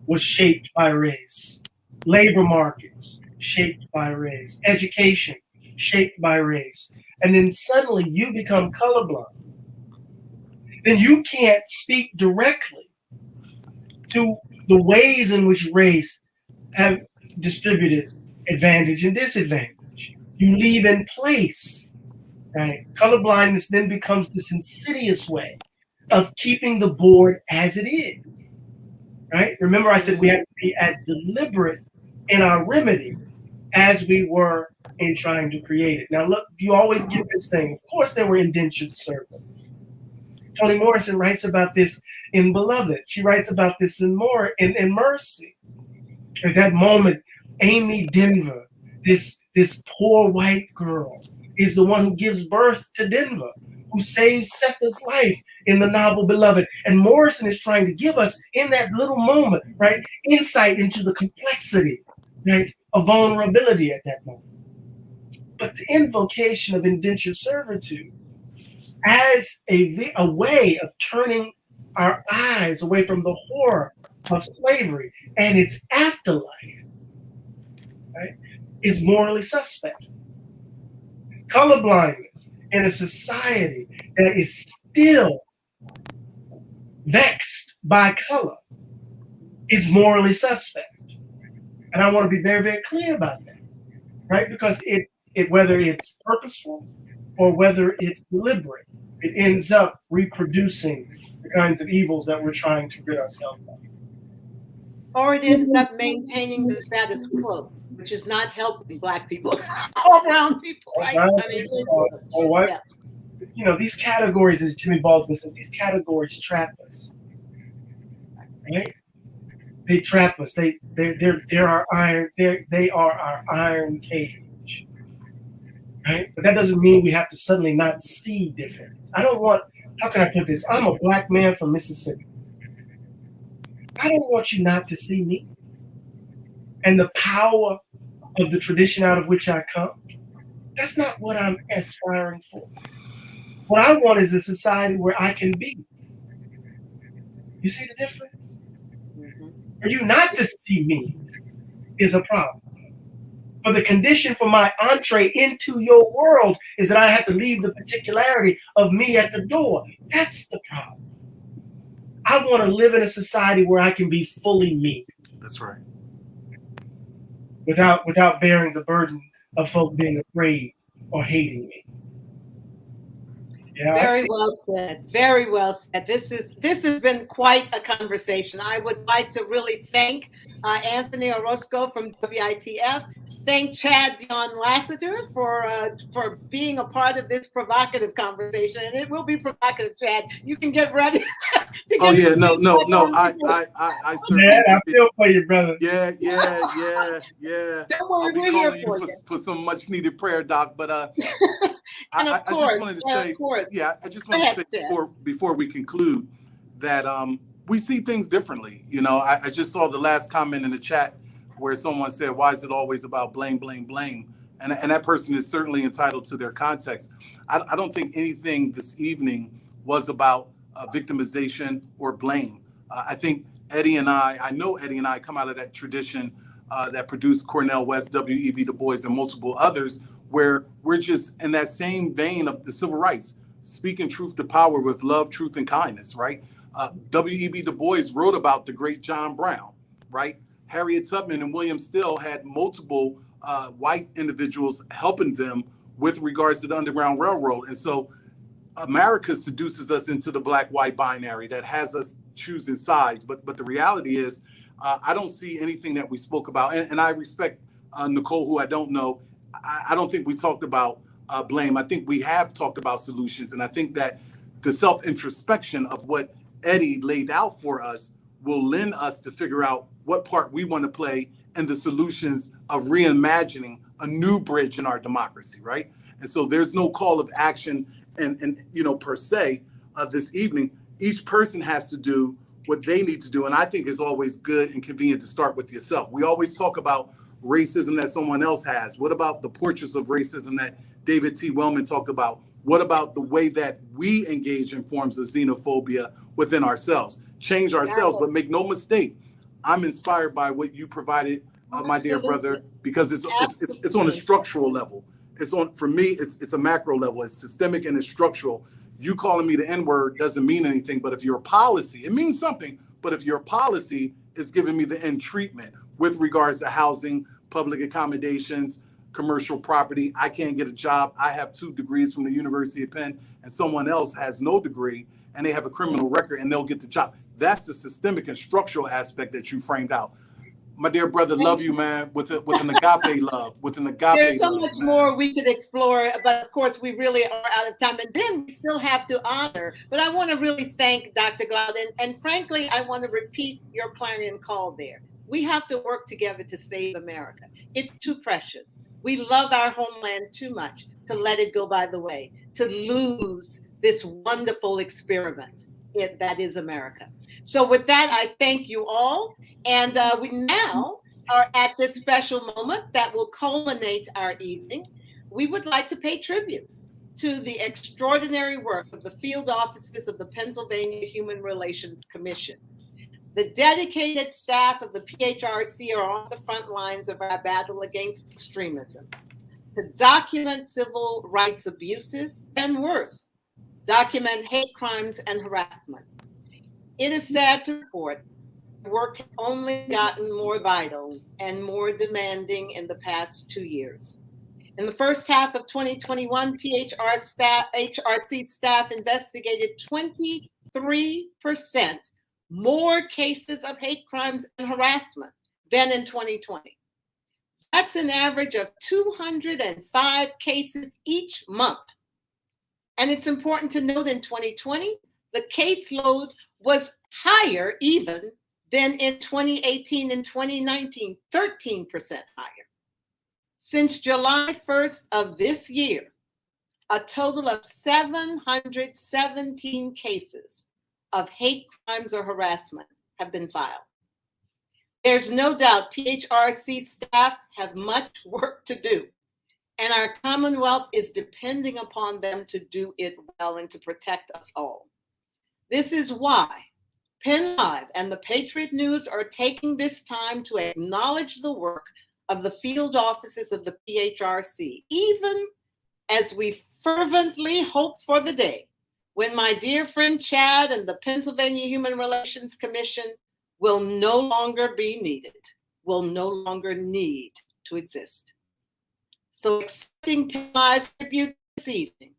was shaped by race, labor markets shaped by race, education shaped by race, and then suddenly you become colorblind, then you can't speak directly to the ways in which race have distributed advantage and disadvantage. You leave in place, right? Colorblindness then becomes this insidious way of keeping the board as it is, right? Remember I said we have to be as deliberate in our remedy as we were in trying to create it. Now look, you always get this thing. Of course there were indentured servants. Toni Morrison writes about this in Beloved. She writes about this in Mercy. At that moment, Amy Denver, this poor white girl, is the one who gives birth to Denver, who saves Setha's life in the novel Beloved. And Morrison is trying to give us, in that little moment, right, insight into the complexity, right, of vulnerability at that moment. But the invocation of indentured servitude as a way of turning our eyes away from the horror of slavery and its afterlife, right, is morally suspect. colorblindness in a society that is still vexed by color is morally suspect. And I want to be very, very clear about that, right? Because it whether it's purposeful or whether it's deliberate, it ends up reproducing the kinds of evils that we're trying to rid ourselves of. Or it ends up maintaining the status quo, which is not helping Black people or brown people, right? I mean, or what? Yeah. You know, these categories, as Jimmy Baldwin says, these categories trap us, right? They trap us. They're our iron. They are our iron cage, right? But that doesn't mean we have to suddenly not see difference. I don't want. How can I put this? I'm a Black man from Mississippi. I don't want you not to see me and the power of the tradition out of which I come. That's not what I'm aspiring for. What I want is a society where I can be. You see the difference? For you not to see me is a problem. But the condition for my entree into your world is that I have to leave the particularity of me at the door. That's the problem. I want to live in a society where I can be fully me. That's right. Without bearing the burden of folk being afraid or hating me. Yeah, very well said. Very well said. This has been quite a conversation. I would like to really thank Anthony Orozco from WITF. Thank Chad Dionne Lasseter for being a part of this provocative conversation, and it will be provocative, Chad. You can get ready. To get I certainly. Man, I feel for you, brother. Yeah. Don't worry, I'll be we're here calling you for some much needed prayer, Doc. But and I just wanted to say, I just wanted to say before we conclude that we see things differently. You know, I just saw the last comment in the chat where someone said, "Why is it always about blame, blame, blame?" And that person is certainly entitled to their context. I don't think anything this evening was about victimization or blame. I think I know Eddie and I come out of that tradition that produced Cornel West, W.E.B. Du Bois, and multiple others, where we're just in that same vein of the civil rights, speaking truth to power with love, truth, and kindness, right? W.E.B. Du Bois wrote about the great John Brown, right? Harriet Tubman and William Still had multiple white individuals helping them with regards to the Underground Railroad. And so America seduces us into the black-white binary that has us choosing sides. But the reality is, I don't see anything that we spoke about. And I respect Nicole, who I don't know. I don't think we talked about blame. I think we have talked about solutions. And I think that the self-introspection of what Eddie laid out for us will lend us to figure out what part we want to play in the solutions of reimagining a new bridge in our democracy, right? And so there's no call of action and per se this evening. Each person has to do what they need to do. And I think it's always good and convenient to start with yourself. We always talk about racism that someone else has. What about the portraits of racism that David T. Wellman talked about? What about the way that we engage in forms of xenophobia within ourselves? Change ourselves, but make no mistake, I'm inspired by what you provided, my dear brother, because it's on a structural level. For me, it's a macro level. It's systemic and it's structural. You calling me the N-word doesn't mean anything, but if your policy, it means something, but if your policy is giving me the N treatment with regards to housing, public accommodations, commercial property, I can't get a job. I have 2 degrees from the University of Penn and someone else has no degree and they have a criminal record and they'll get the job. That's the systemic and structural aspect that you framed out. My dear brother, love you, man, with an agape love, There's so much more we could explore, but of course we really are out of time. And then we still have to honor, but I want to really thank Dr. Glaude. And frankly, I want to repeat your clarion call there. We have to work together to save America. It's too precious. We love our homeland too much to let it go by the way, to lose this wonderful experiment that is America. So with that, I thank you all. And we now are at this special moment that will culminate our evening. We would like to pay tribute to the extraordinary work of the field offices of the Pennsylvania Human Relations Commission. The dedicated staff of the PHRC are on the front lines of our battle against extremism. to document civil rights abuses and worse, document hate crimes and harassment. It is sad to report work has only gotten more vital and more demanding in the past 2 years. In the first half of 2021, HRC staff investigated 23% more cases of hate crimes and harassment than in 2020. That's an average of 205 cases each month. And it's important to note in 2020, the caseload was higher even than in 2018 and 2019, 13% higher. Since July 1st of this year, a total of 717 cases of hate crimes or harassment have been filed. There's no doubt PHRC staff have much work to do, and our Commonwealth is depending upon them to do it well and to protect us all. This is why PennLive and the Patriot News are taking this time to acknowledge the work of the field offices of the PHRC, even as we fervently hope for the day when my dear friend Chad and the Pennsylvania Human Relations Commission will no longer be needed, will no longer need to exist. So accepting PennLive's tribute this evening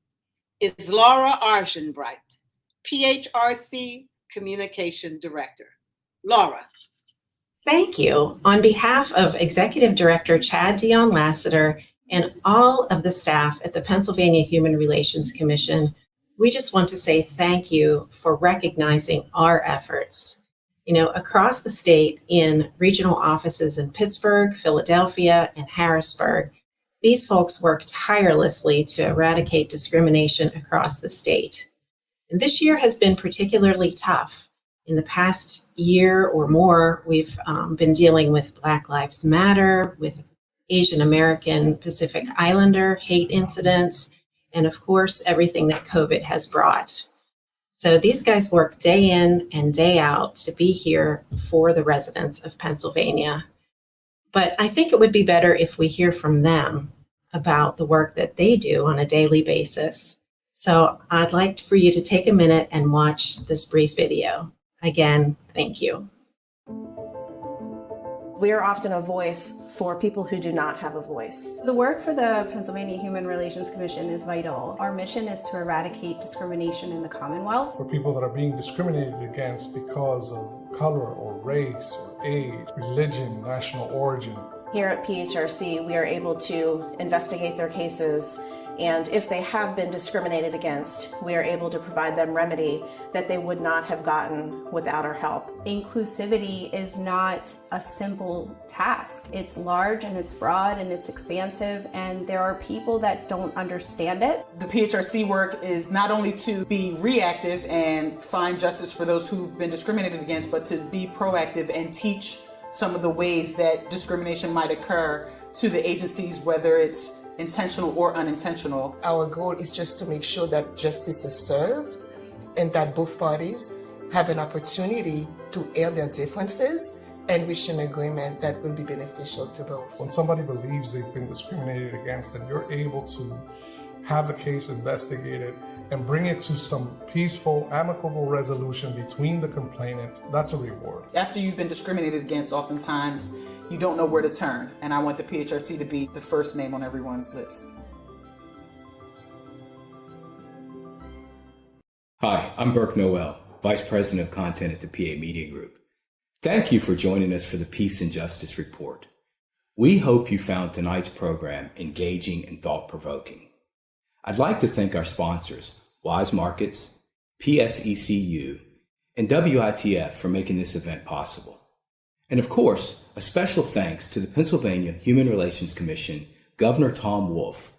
is Laura Argenbright, PHRC Communication Director. Laura. Thank you. On behalf of Executive Director Dionne Lasseter and all of the staff at the Pennsylvania Human Relations Commission, we just want to say thank you for recognizing our efforts. You know, across the state in regional offices in Pittsburgh, Philadelphia, and Harrisburg, these folks work tirelessly to eradicate discrimination across the state. And this year has been particularly tough. In the past year or more, we've been dealing with Black Lives Matter, with Asian American Pacific Islander hate incidents, and of course, everything that COVID has brought. So these guys work day in and day out to be here for the residents of Pennsylvania. But I think it would be better if we hear from them about the work that they do on a daily basis. So I'd like for you to take a minute and watch this brief video. Again, thank you. We are often a voice for people who do not have a voice. The work for the Pennsylvania Human Relations Commission is vital. Our mission is to eradicate discrimination in the Commonwealth. For people that are being discriminated against because of color or race or age, religion, national origin. Here at PHRC, we are able to investigate their cases, and if they have been discriminated against, we are able to provide them remedy that they would not have gotten without our help. Inclusivity is not a simple task. It's large and it's broad and it's expansive, and there are people that don't understand it. The PHRC work is not only to be reactive and find justice for those who've been discriminated against, but to be proactive and teach some of the ways that discrimination might occur to the agencies, whether it's intentional or unintentional. Our goal is just to make sure that justice is served and that both parties have an opportunity to air their differences and reach an agreement that will be beneficial to both. When somebody believes they've been discriminated against and you're able to have the case investigated and bring it to some peaceful, amicable resolution between the complainant, that's a reward. After you've been discriminated against, oftentimes you don't know where to turn, and I want the PHRC to be the first name on everyone's list. Hi, I'm Burke Noel, Vice President of Content at the PA Media Group. Thank you for joining us for the Peace and Justice Report. We hope you found tonight's program engaging and thought-provoking. I'd like to thank our sponsors, Wise Markets, PSECU, and WITF for making this event possible. And of course, a special thanks to the Pennsylvania Human Relations Commission, Governor Tom Wolf,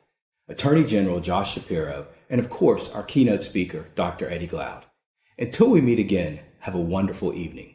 Attorney General Josh Shapiro, and of course, our keynote speaker, Dr. Eddie Glaude. Until we meet again, have a wonderful evening.